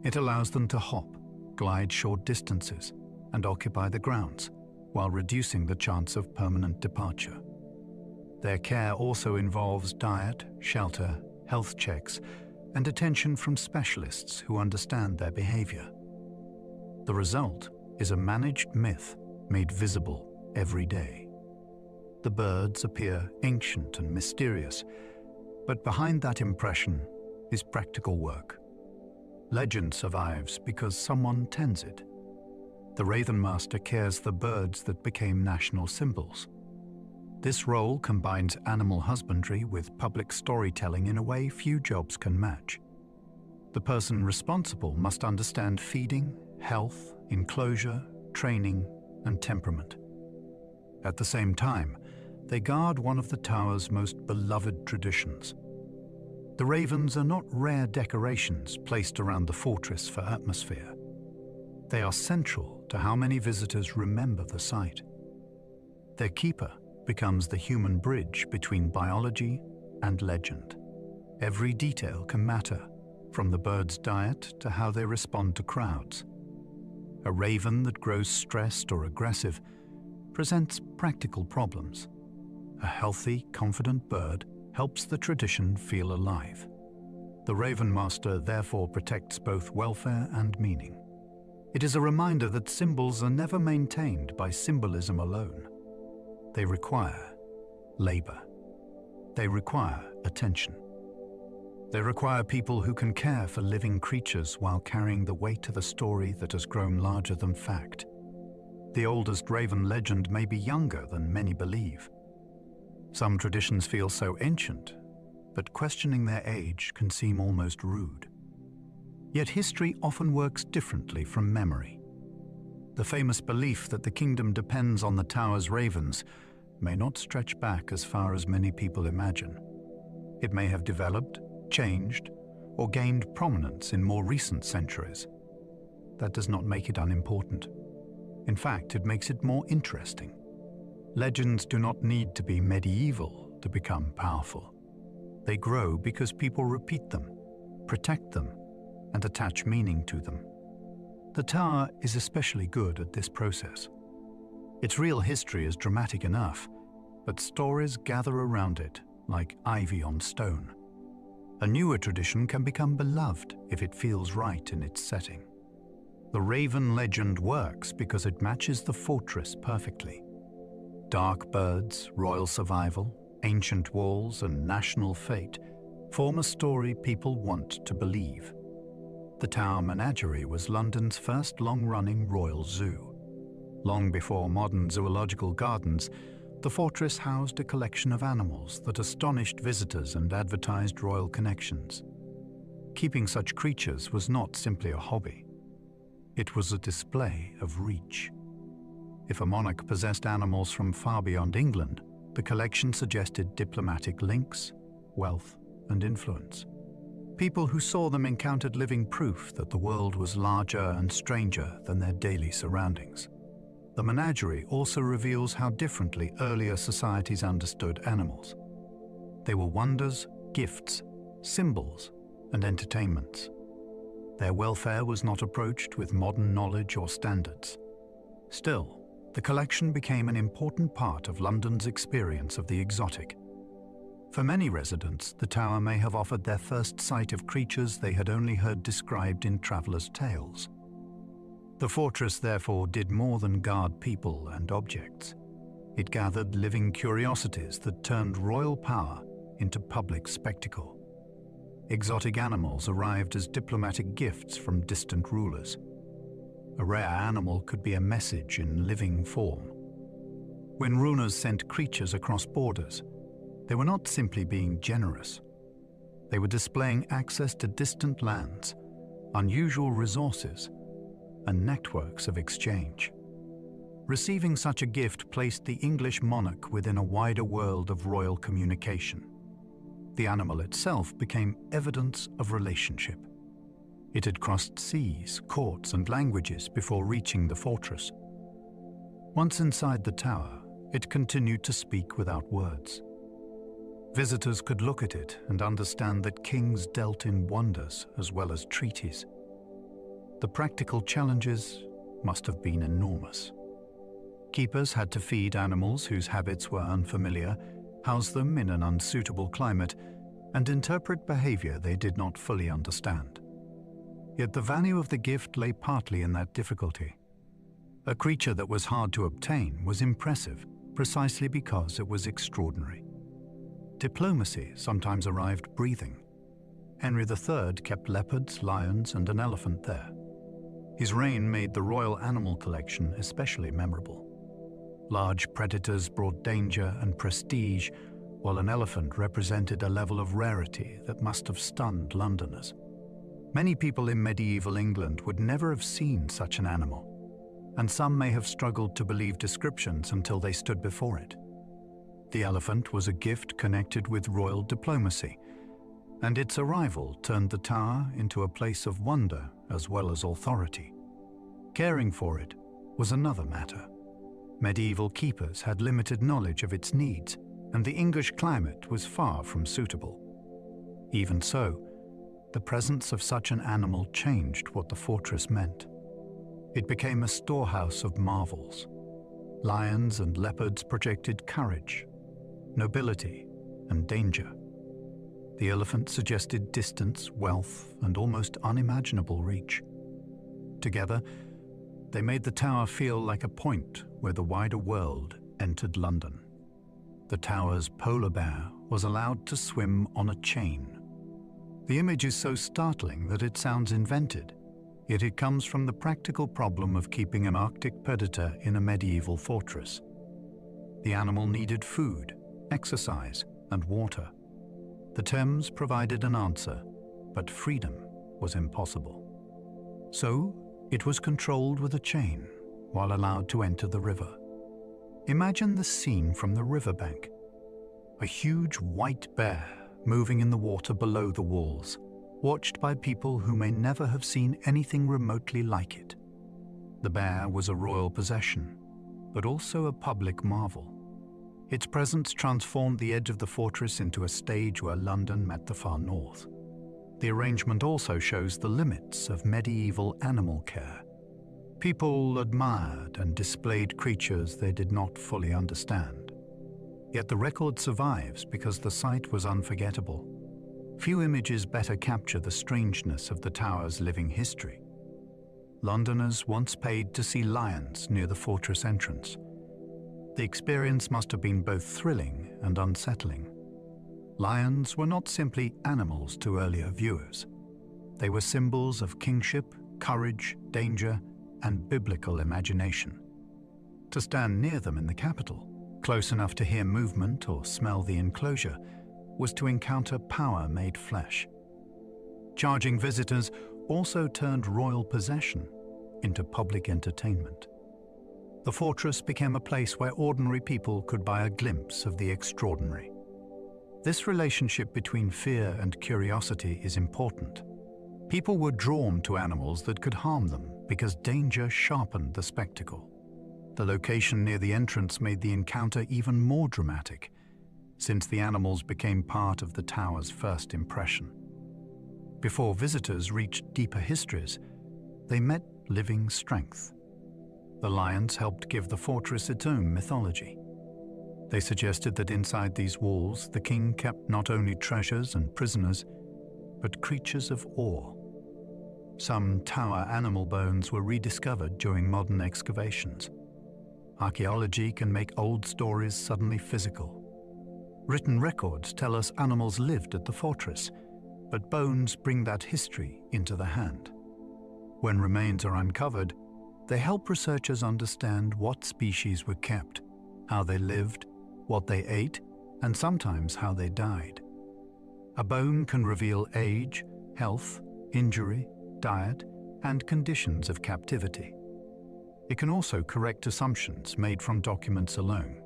It allows them to hop, glide short distances, and occupy the grounds, while reducing the chance of permanent departure. Their care also involves diet, shelter, health checks, and attention from specialists who understand their behavior. The result is a managed myth made visible every day. The birds appear ancient and mysterious, but behind that impression is practical work. Legend survives because someone tends it. The Raven Master cares for birds that became national symbols. This role combines animal husbandry with public storytelling in a way few jobs can match. The person responsible must understand feeding, health, enclosure, training, and temperament. At the same time, they guard one of the tower's most beloved traditions. The ravens are not rare decorations placed around the fortress for atmosphere. They are central to how many visitors remember the site. Their keeper becomes the human bridge between biology and legend. Every detail can matter, from the bird's diet to how they respond to crowds. A raven that grows stressed or aggressive presents practical problems. A healthy, confident bird helps the tradition feel alive. The Raven Master therefore protects both welfare and meaning. It is a reminder that symbols are never maintained by symbolism alone. They require labor. They require attention. They require people who can care for living creatures while carrying the weight of a story that has grown larger than fact. The oldest raven legend may be younger than many believe. Some traditions feel so ancient, but questioning their age can seem almost rude. Yet history often works differently from memory. The famous belief that the kingdom depends on the tower's ravens may not stretch back as far as many people imagine. It may have developed, changed, or gained prominence in more recent centuries. That does not make it unimportant. In fact, it makes it more interesting. Legends do not need to be medieval to become powerful. They grow because people repeat them, protect them, and attach meaning to them. The tower is especially good at this process. Its real history is dramatic enough, but stories gather around it like ivy on stone. A newer tradition can become beloved if it feels right in its setting. The Raven legend works because it matches the fortress perfectly. Dark birds, royal survival, ancient walls, and national fate form a story people want to believe. The Tower Menagerie was London's first long-running royal zoo. Long before modern zoological gardens, the fortress housed a collection of animals that astonished visitors and advertised royal connections. Keeping such creatures was not simply a hobby. It was a display of reach. If a monarch possessed animals from far beyond England, the collection suggested diplomatic links, wealth, and influence. People who saw them encountered living proof that the world was larger and stranger than their daily surroundings. The menagerie also reveals how differently earlier societies understood animals. They were wonders, gifts, symbols, and entertainments. Their welfare was not approached with modern knowledge or standards. Still, the collection became an important part of London's experience of the exotic. For many residents, the tower may have offered their first sight of creatures they had only heard described in travelers' tales. The fortress therefore did more than guard people and objects. It gathered living curiosities that turned royal power into public spectacle. Exotic animals arrived as diplomatic gifts from distant rulers. A rare animal could be a message in living form. When rulers sent creatures across borders, they were not simply being generous. They were displaying access to distant lands, unusual resources, and networks of exchange. Receiving such a gift placed the English monarch within a wider world of royal communication. The animal itself became evidence of relationship. It had crossed seas, courts, and languages before reaching the fortress. Once inside the tower, it continued to speak without words. Visitors could look at it and understand that kings dealt in wonders as well as treaties. The practical challenges must have been enormous. Keepers had to feed animals whose habits were unfamiliar, house them in an unsuitable climate, and interpret behavior they did not fully understand. Yet the value of the gift lay partly in that difficulty. A creature that was hard to obtain was impressive precisely because it was extraordinary. Diplomacy sometimes arrived breathing. Henry III kept leopards, lions, and an elephant there. His reign made the royal animal collection especially memorable. Large predators brought danger and prestige, while an elephant represented a level of rarity that must have stunned Londoners. Many people in medieval England would never have seen such an animal, and some may have struggled to believe descriptions until they stood before it. The elephant was a gift connected with royal diplomacy, and its arrival turned the tower into a place of wonder as well as authority. Caring for it was another matter. Medieval keepers had limited knowledge of its needs, and the English climate was far from suitable. Even so, the presence of such an animal changed what the fortress meant. It became a storehouse of marvels. Lions and leopards projected courage, nobility, and danger. The elephant suggested distance, wealth, and almost unimaginable reach. Together, they made the tower feel like a point where the wider world entered London. The tower's polar bear was allowed to swim on a chain. The image is so startling that it sounds invented, yet it comes from the practical problem of keeping an Arctic predator in a medieval fortress. The animal needed food, exercise, and water. The Thames provided an answer, but freedom was impossible. So, it was controlled with a chain, while allowed to enter the river. Imagine the scene from the riverbank. A huge white bear moving in the water below the walls, watched by people who may never have seen anything remotely like it. The bear was a royal possession, but also a public marvel. Its presence transformed the edge of the fortress into a stage where London met the far north. The arrangement also shows the limits of medieval animal care. People admired and displayed creatures they did not fully understand. Yet the record survives because the sight was unforgettable. Few images better capture the strangeness of the tower's living history. Londoners once paid to see lions near the fortress entrance. The experience must have been both thrilling and unsettling. Lions were not simply animals to earlier viewers. They were symbols of kingship, courage, danger, and biblical imagination. To stand near them in the capital, close enough to hear movement or smell the enclosure, was to encounter power made flesh. Charging visitors also turned royal possession into public entertainment. The fortress became a place where ordinary people could buy a glimpse of the extraordinary. This relationship between fear and curiosity is important. People were drawn to animals that could harm them because danger sharpened the spectacle. The location near the entrance made the encounter even more dramatic, since the animals became part of the tower's first impression. Before visitors reached deeper histories, they met living strength. The lions helped give the fortress its own mythology. They suggested that inside these walls, the king kept not only treasures and prisoners, but creatures of awe. Some tower animal bones were rediscovered during modern excavations. Archaeology can make old stories suddenly physical. Written records tell us animals lived at the fortress, but bones bring that history into the hand. When remains are uncovered, they help researchers understand what species were kept, how they lived, what they ate, and sometimes how they died. A bone can reveal age, health, injury, diet, and conditions of captivity. It can also correct assumptions made from documents alone.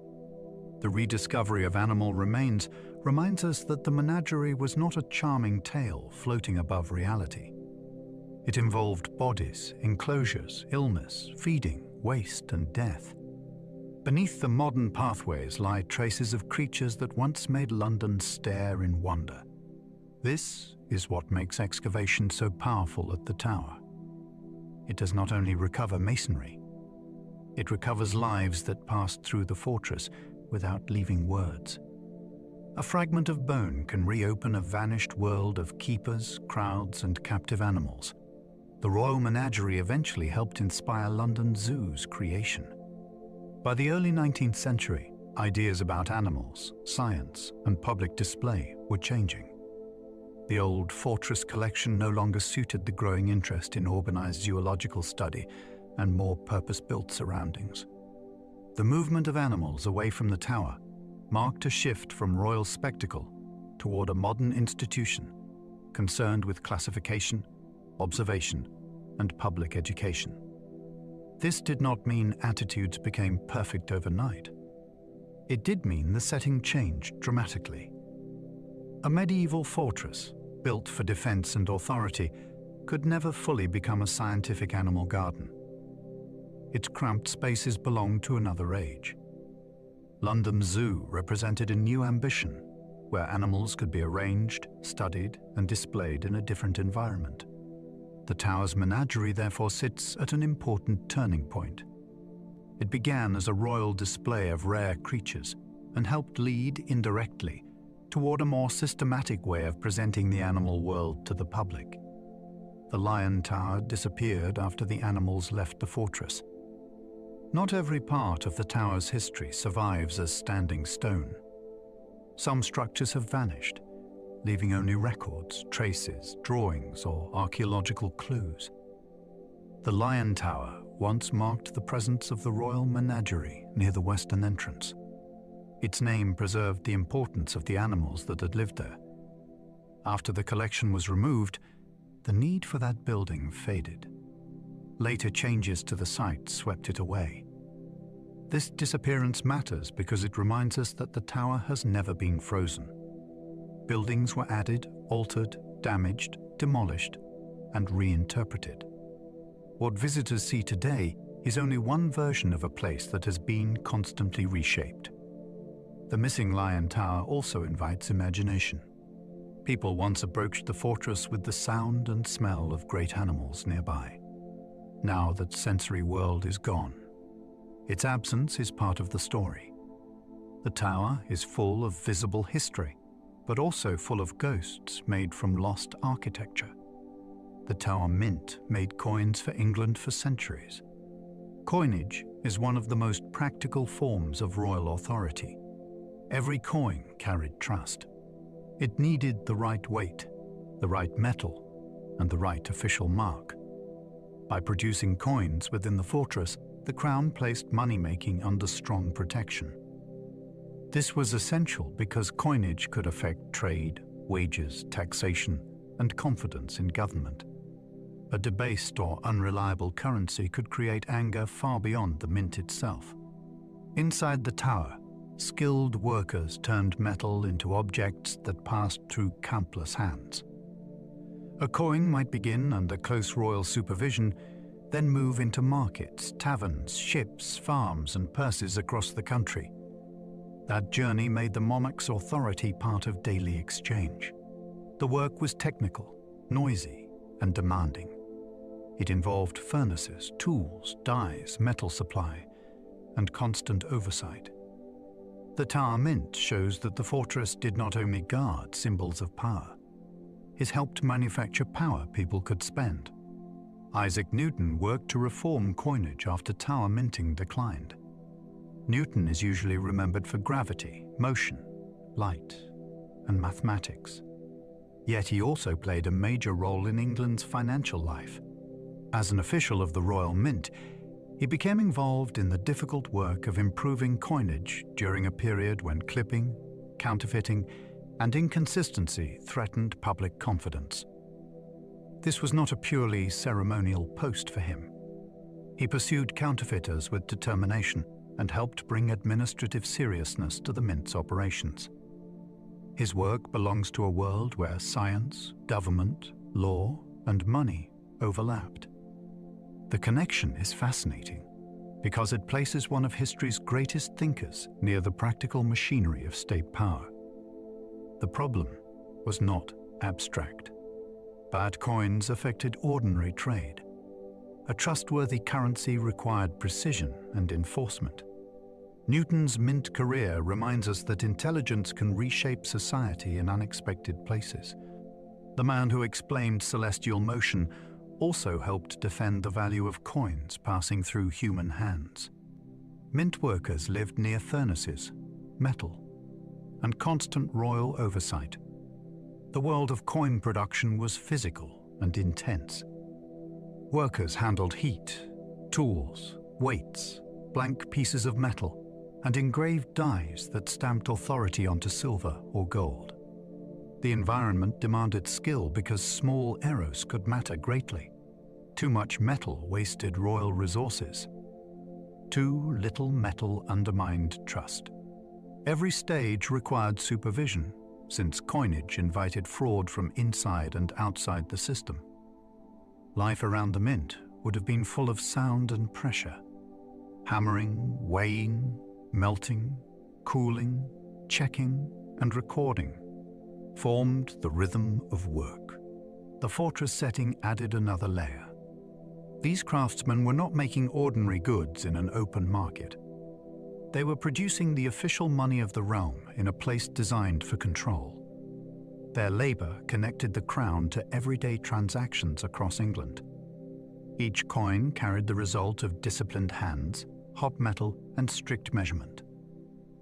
The rediscovery of animal remains reminds us that the menagerie was not a charming tale floating above reality. It involved bodies, enclosures, illness, feeding, waste, and death. Beneath the modern pathways lie traces of creatures that once made London stare in wonder. This is what makes excavation so powerful at the tower. It does not only recover masonry, it recovers lives that passed through the fortress without leaving words. A fragment of bone can reopen a vanished world of keepers, crowds, and captive animals. The Royal Menagerie eventually helped inspire London Zoo's creation. By the early 19th century, ideas about animals, science, and public display were changing. The old fortress collection no longer suited the growing interest in organized zoological study and more purpose-built surroundings. The movement of animals away from the tower marked a shift from royal spectacle toward a modern institution concerned with classification, observation, and public education. This did not mean attitudes became perfect overnight. It did mean the setting changed dramatically. A medieval fortress, built for defense and authority, could never fully become a scientific animal garden. Its cramped spaces belonged to another age. London Zoo represented a new ambition, where animals could be arranged, studied, and displayed in a different environment. The tower's menagerie therefore sits at an important turning point. It began as a royal display of rare creatures and helped lead, indirectly, toward a more systematic way of presenting the animal world to the public. The Lion Tower disappeared after the animals left the fortress. Not every part of the tower's history survives as standing stone. Some structures have vanished, leaving only records, traces, drawings, or archaeological clues. The Lion Tower once marked the presence of the Royal Menagerie near the western entrance. Its name preserved the importance of the animals that had lived there. After the collection was removed, the need for that building faded. Later changes to the site swept it away. This disappearance matters because it reminds us that the tower has never been frozen. Buildings were added, altered, damaged, demolished, and reinterpreted. What visitors see today is only one version of a place that has been constantly reshaped. The missing Lion Tower also invites imagination. People once approached the fortress with the sound and smell of great animals nearby. Now that sensory world is gone, its absence is part of the story. The tower is full of visible history, but also full of ghosts made from lost architecture. The Tower Mint made coins for England for centuries. Coinage is one of the most practical forms of royal authority. Every coin carried trust. It needed the right weight, the right metal, and the right official mark. By producing coins within the fortress, the Crown placed money-making under strong protection. This was essential because coinage could affect trade, wages, taxation, and confidence in government. A debased or unreliable currency could create anger far beyond the mint itself. Inside the tower, skilled workers turned metal into objects that passed through countless hands. A coin might begin under close royal supervision, then move into markets, taverns, ships, farms, and purses across the country. That journey made the monarch's authority part of daily exchange. The work was technical, noisy, and demanding. It involved furnaces, tools, dyes, metal supply, and constant oversight. The Tower Mint shows that the fortress did not only guard symbols of power, it helped manufacture power people could spend. Isaac Newton worked to reform coinage after tower minting declined. Newton is usually remembered for gravity, motion, light, and mathematics. Yet he also played a major role in England's financial life. As an official of the Royal Mint, he became involved in the difficult work of improving coinage during a period when clipping, counterfeiting, and inconsistency threatened public confidence. This was not a purely ceremonial post for him. He pursued counterfeiters with determination and helped bring administrative seriousness to the Mint's operations. His work belongs to a world where science, government, law, and money overlapped. The connection is fascinating because it places one of history's greatest thinkers near the practical machinery of state power. The problem was not abstract. Bad coins affected ordinary trade. A trustworthy currency required precision and enforcement. Newton's mint career reminds us that intelligence can reshape society in unexpected places. The man who explained celestial motion also helped defend the value of coins passing through human hands. Mint workers lived near furnaces, metal, and constant royal oversight. The world of coin production was physical and intense. Workers handled heat, tools, weights, blank pieces of metal, and engraved dies that stamped authority onto silver or gold. The environment demanded skill because small errors could matter greatly. Too much metal wasted royal resources. Too little metal undermined trust. Every stage required supervision, since coinage invited fraud from inside and outside the system. Life around the mint would have been full of sound and pressure. Hammering, weighing, melting, cooling, checking, and recording formed the rhythm of work. The fortress setting added another layer. These craftsmen were not making ordinary goods in an open market. They were producing the official money of the realm in a place designed for control. Their labor connected the crown to everyday transactions across England. Each coin carried the result of disciplined hands, hot metal, and strict measurement.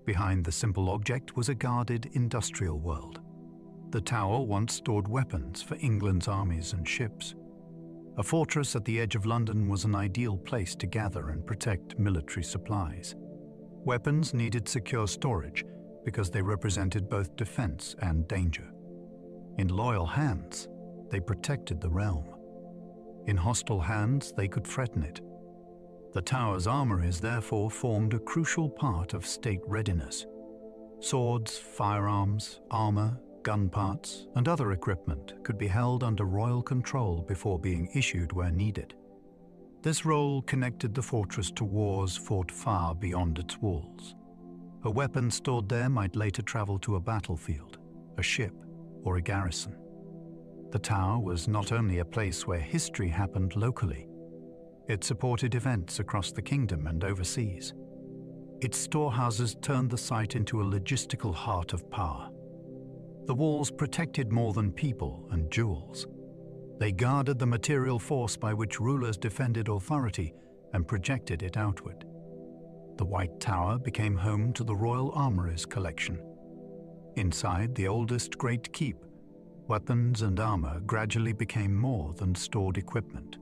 Behind the simple object was a guarded industrial world. The tower once stored weapons for England's armies and ships. A fortress at the edge of London was an ideal place to gather and protect military supplies. Weapons needed secure storage because they represented both defense and danger. In loyal hands, they protected the realm. In hostile hands, they could threaten it. The tower's armories therefore formed a crucial part of state readiness. Swords, firearms, armor, gun parts, and other equipment could be held under royal control before being issued where needed. This role connected the fortress to wars fought far beyond its walls. A weapon stored there might later travel to a battlefield, a ship, or a garrison. The tower was not only a place where history happened locally, it supported events across the kingdom and overseas. Its storehouses turned the site into a logistical heart of power. The walls protected more than people and jewels. They guarded the material force by which rulers defended authority and projected it outward. The White Tower became home to the Royal Armouries collection. Inside the oldest Great Keep, weapons and armor gradually became more than stored equipment.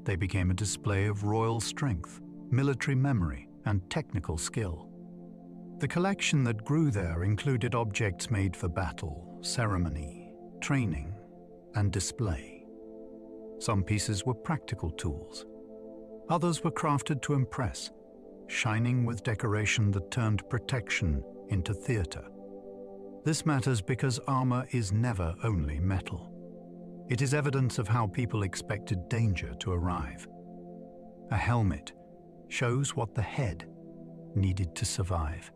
They became a display of royal strength, military memory, and technical skill. The collection that grew there included objects made for battle, ceremony, training, and display. Some pieces were practical tools. Others were crafted to impress, shining with decoration that turned protection into theater. This matters because armor is never only metal. It is evidence of how people expected danger to arrive. A helmet shows what the head needed to survive.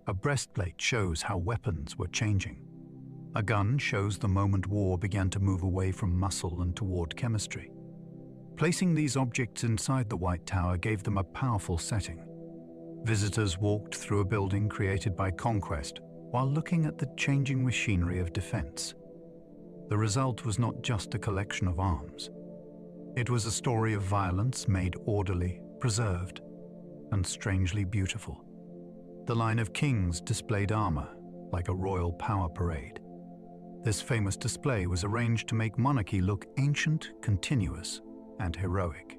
A breastplate shows how weapons were changing. A gun shows the moment war began to move away from muscle and toward chemistry. Placing these objects inside the White Tower gave them a powerful setting. Visitors walked through a building created by conquest while looking at the changing machinery of defense. The result was not just a collection of arms. It was a story of violence made orderly, preserved, and strangely beautiful. The line of kings displayed armor, like a royal power parade. This famous display was arranged to make monarchy look ancient, continuous, and heroic.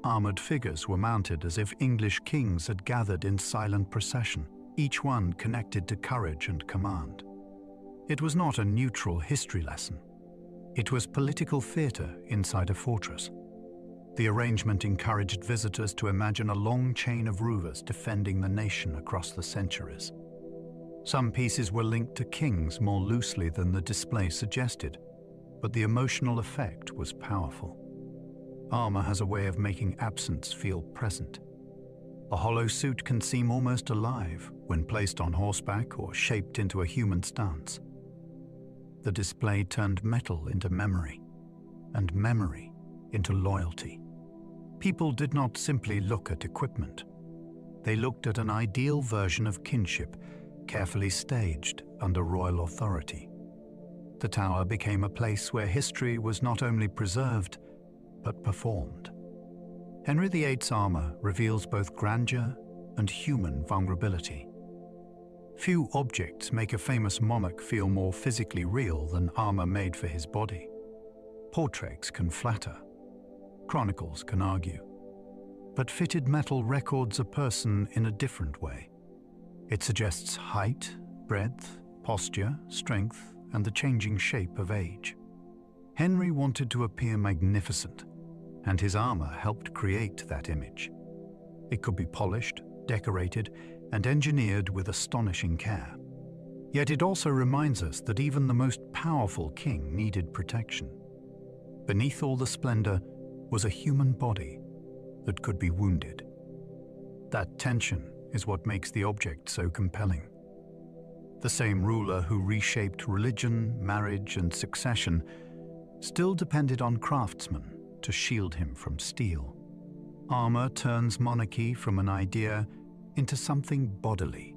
Armored figures were mounted as if English kings had gathered in silent procession, each one connected to courage and command. It was not a neutral history lesson. It was political theater inside a fortress. The arrangement encouraged visitors to imagine a long chain of rulers defending the nation across the centuries. Some pieces were linked to kings more loosely than the display suggested, but the emotional effect was powerful. Armor has a way of making absence feel present. A hollow suit can seem almost alive when placed on horseback or shaped into a human stance. The display turned metal into memory, and memory into loyalty. People did not simply look at equipment. they looked at an ideal version of kinship, carefully staged under royal authority. The tower became a place where history was not only preserved, but performed. Henry VIII's armor reveals both grandeur and human vulnerability. Few objects make a famous monarch feel more physically real than armor made for his body. Portraits can flatter, chronicles can argue, but fitted metal records a person in a different way. It suggests height, breadth, posture, strength, and the changing shape of age. Henry wanted to appear magnificent, and his armor helped create that image. It could be polished, decorated, and engineered with astonishing care. Yet it also reminds us that even the most powerful king needed protection. Beneath all the splendor was a human body that could be wounded. That tension is what makes the object so compelling. The same ruler who reshaped religion, marriage, and succession still depended on craftsmen to shield him from steel. Armor turns monarchy from an idea into something bodily.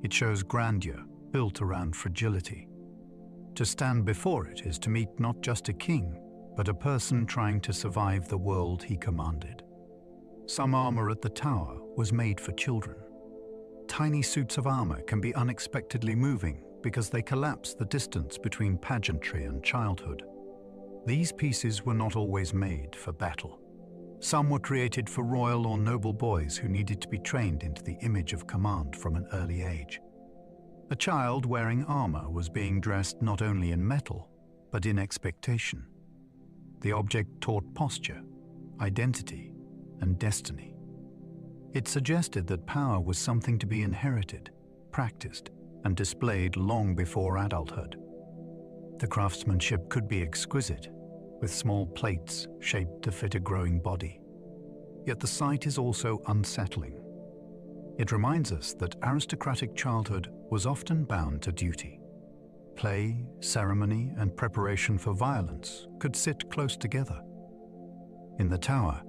It shows grandeur built around fragility. To stand before it is to meet not just a king, but a person trying to survive the world he commanded. Some armor at the tower was made for children. Tiny suits of armor can be unexpectedly moving because they collapse the distance between pageantry and childhood. These pieces were not always made for battle. Some were created for royal or noble boys who needed to be trained into the image of command from an early age. A child wearing armor was being dressed not only in metal, but in expectation. The object taught posture, identity, and destiny. It suggested that power was something to be inherited, practiced, and displayed long before adulthood. The craftsmanship could be exquisite, with small plates shaped to fit a growing body. Yet the sight is also unsettling. It reminds us that aristocratic childhood was often bound to duty. Play, ceremony, and preparation for violence could sit close together. In the tower,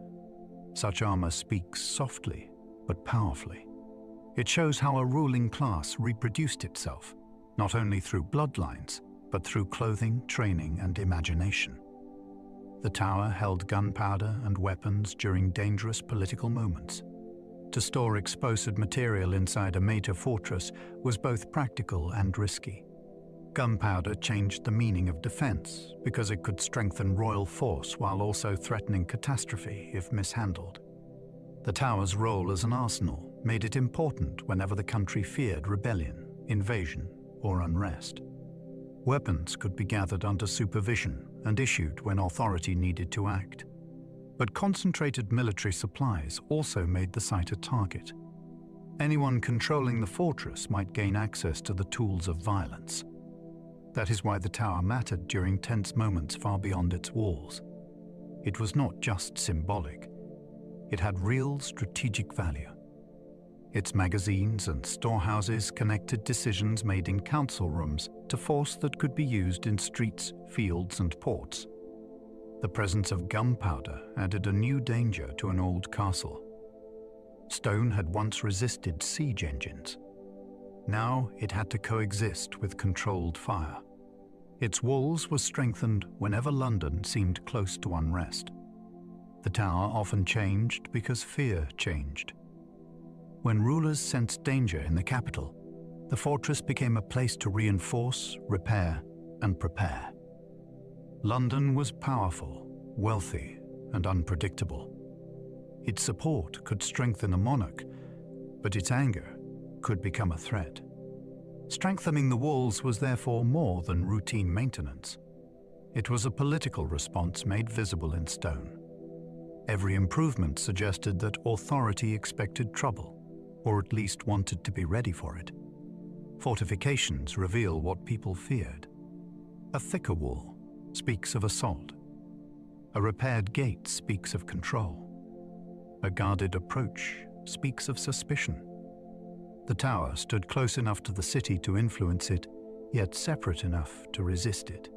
such armor speaks softly but powerfully. It shows how a ruling class reproduced itself, not only through bloodlines, but through clothing, training, and imagination. The tower held gunpowder and weapons during dangerous political moments. To store explosive material inside a major fortress was both practical and risky. Gunpowder changed the meaning of defense because it could strengthen royal force while also threatening catastrophe if mishandled. The tower's role as an arsenal made it important whenever the country feared rebellion, invasion, or unrest. Weapons could be gathered under supervision and issued when authority needed to act. But concentrated military supplies also made the site a target. Anyone controlling the fortress might gain access to the tools of violence. That is why the tower mattered during tense moments far beyond its walls. It was not just symbolic. It had real strategic value. Its magazines and storehouses connected decisions made in council rooms to force that could be used in streets, fields, and ports. The presence of gunpowder added a new danger to an old castle. Stone had once resisted siege engines. Now it had to coexist with controlled fire. Its walls were strengthened whenever London seemed close to unrest. The tower often changed because fear changed. When rulers sensed danger in the capital, the fortress became a place to reinforce, repair, and prepare. London was powerful, wealthy, and unpredictable. Its support could strengthen a monarch, but its anger could become a threat. Strengthening the walls was therefore more than routine maintenance. It was a political response made visible in stone. Every improvement suggested that authority expected trouble, or at least wanted to be ready for it. Fortifications reveal what people feared. A thicker wall speaks of assault. A repaired gate speaks of control. A guarded approach speaks of suspicion. The tower stood close enough to the city to influence it, yet separate enough to resist it.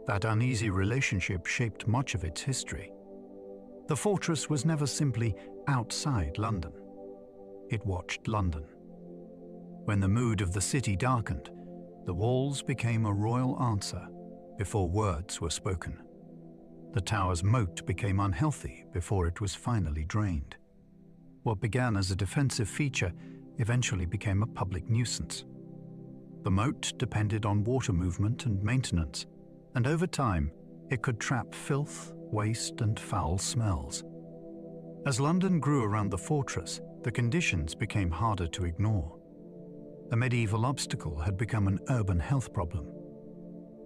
That uneasy relationship shaped much of its history. The fortress was never simply outside London. it watched London. When the mood of the city darkened, the walls became a royal answer before words were spoken. The tower's moat became unhealthy before it was finally drained. What began as a defensive feature eventually became a public nuisance. The moat depended on water movement and maintenance, and over time, it could trap filth, waste, and foul smells. As London grew around the fortress, the conditions became harder to ignore. A medieval obstacle had become an urban health problem.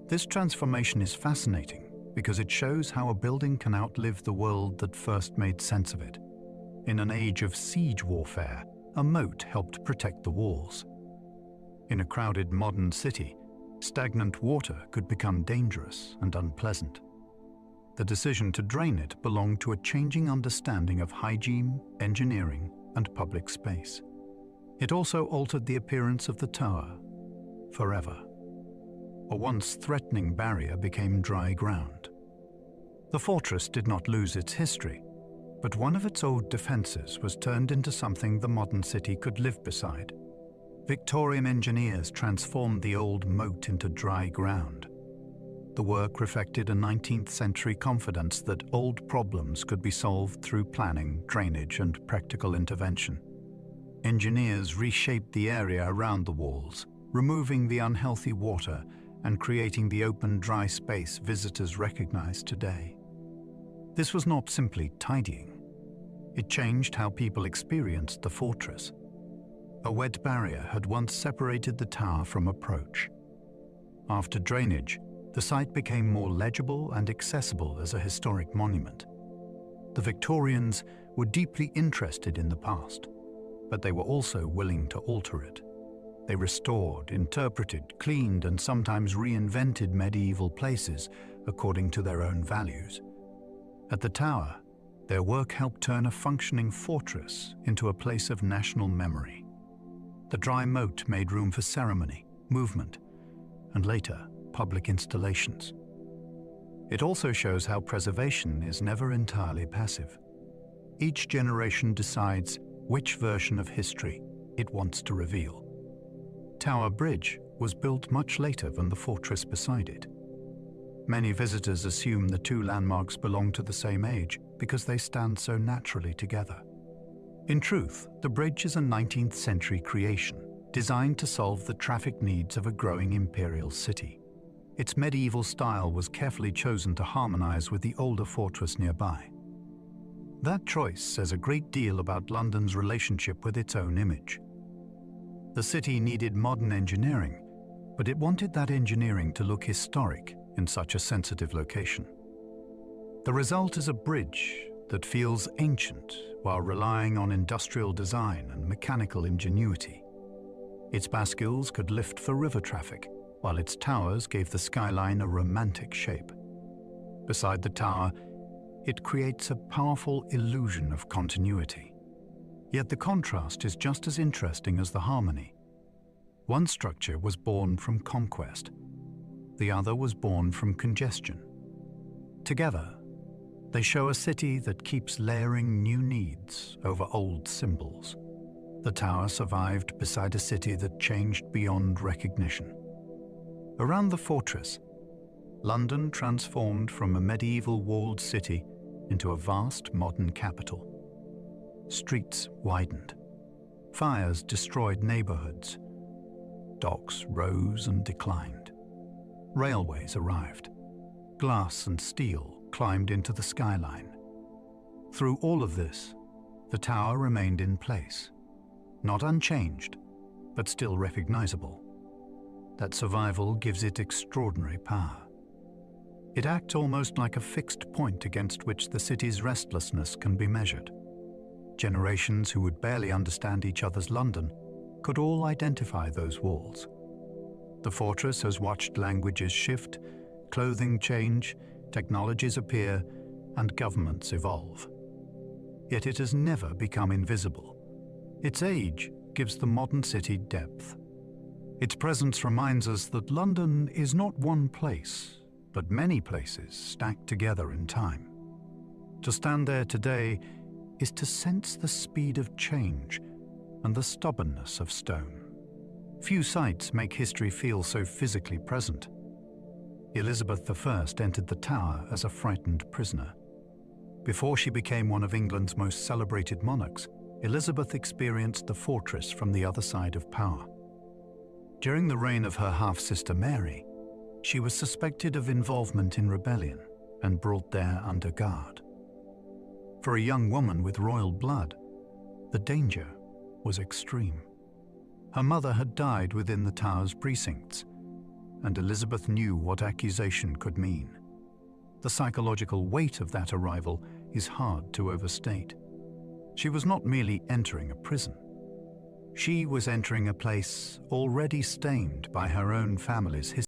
This transformation is fascinating because it shows how a building can outlive the world that first made sense of it. In an age of siege warfare, a moat helped protect the walls. In a crowded modern city, stagnant water could become dangerous and unpleasant. The decision to drain it belonged to a changing understanding of hygiene, engineering, and public space. It also altered the appearance of the tower forever. A once threatening barrier became dry ground. The fortress did not lose its history, but one of its old defenses was turned into something the modern city could live beside. Victorian engineers transformed the old moat into dry ground. The work reflected a 19th century confidence that old problems could be solved through planning, drainage, and practical intervention. Engineers reshaped the area around the walls, removing the unhealthy water and creating the open, dry space visitors recognize today. This was not simply tidying. It changed how people experienced the fortress. A wet barrier had once separated the tower from approach. After drainage, the site became more legible and accessible as a historic monument. The Victorians were deeply interested in the past, but they were also willing to alter it. They restored, interpreted, cleaned, and sometimes reinvented medieval places according to their own values. At the tower, their work helped turn a functioning fortress into a place of national memory. The dry moat made room for ceremony, movement, and later, public installations. It also shows how preservation is never entirely passive. Each generation decides which version of history it wants to reveal. Tower Bridge was built much later than the fortress beside it. Many visitors assume the two landmarks belong to the same age because they stand so naturally together. In truth, the bridge is a 19th century creation designed to solve the traffic needs of a growing imperial city. Its medieval style was carefully chosen to harmonize with the older fortress nearby. That choice says a great deal about London's relationship with its own image. The city needed modern engineering, but it wanted that engineering to look historic in such a sensitive location. The result is a bridge that feels ancient while relying on industrial design and mechanical ingenuity. Its bascules could lift for river traffic, while its towers gave the skyline a romantic shape. Beside the tower, it creates a powerful illusion of continuity. Yet the contrast is just as interesting as the harmony. One structure was born from conquest. The other was born from congestion. Together, they show a city that keeps layering new needs over old symbols. The tower survived beside a city that changed beyond recognition. Around the fortress, London transformed from a medieval walled city into a vast modern capital. Streets widened. Fires destroyed neighborhoods. Docks rose and declined. Railways arrived. Glass and steel climbed into the skyline. Through all of this, the tower remained in place, not unchanged, but still recognizable. That survival gives it extraordinary power. It acts almost like a fixed point against which the city's restlessness can be measured. Generations who would barely understand each other's London could all identify those walls. The fortress has watched languages shift, clothing change, technologies appear, and governments evolve. Yet it has never become invisible. Its age gives the modern city depth. Its presence reminds us that London is not one place, but many places stacked together in time. To stand there today is to sense the speed of change and the stubbornness of stone. Few sights make history feel so physically present. Elizabeth I entered the Tower as a frightened prisoner. Before she became one of England's most celebrated monarchs, Elizabeth experienced the fortress from the other side of power. During the reign of her half-sister Mary, she was suspected of involvement in rebellion and brought there under guard. For a young woman with royal blood, the danger was extreme. Her mother had died within the Tower's precincts, and Elizabeth knew what accusation could mean. The psychological weight of that arrival is hard to overstate. She was not merely entering a prison. She was entering a place already stained by her own family's history.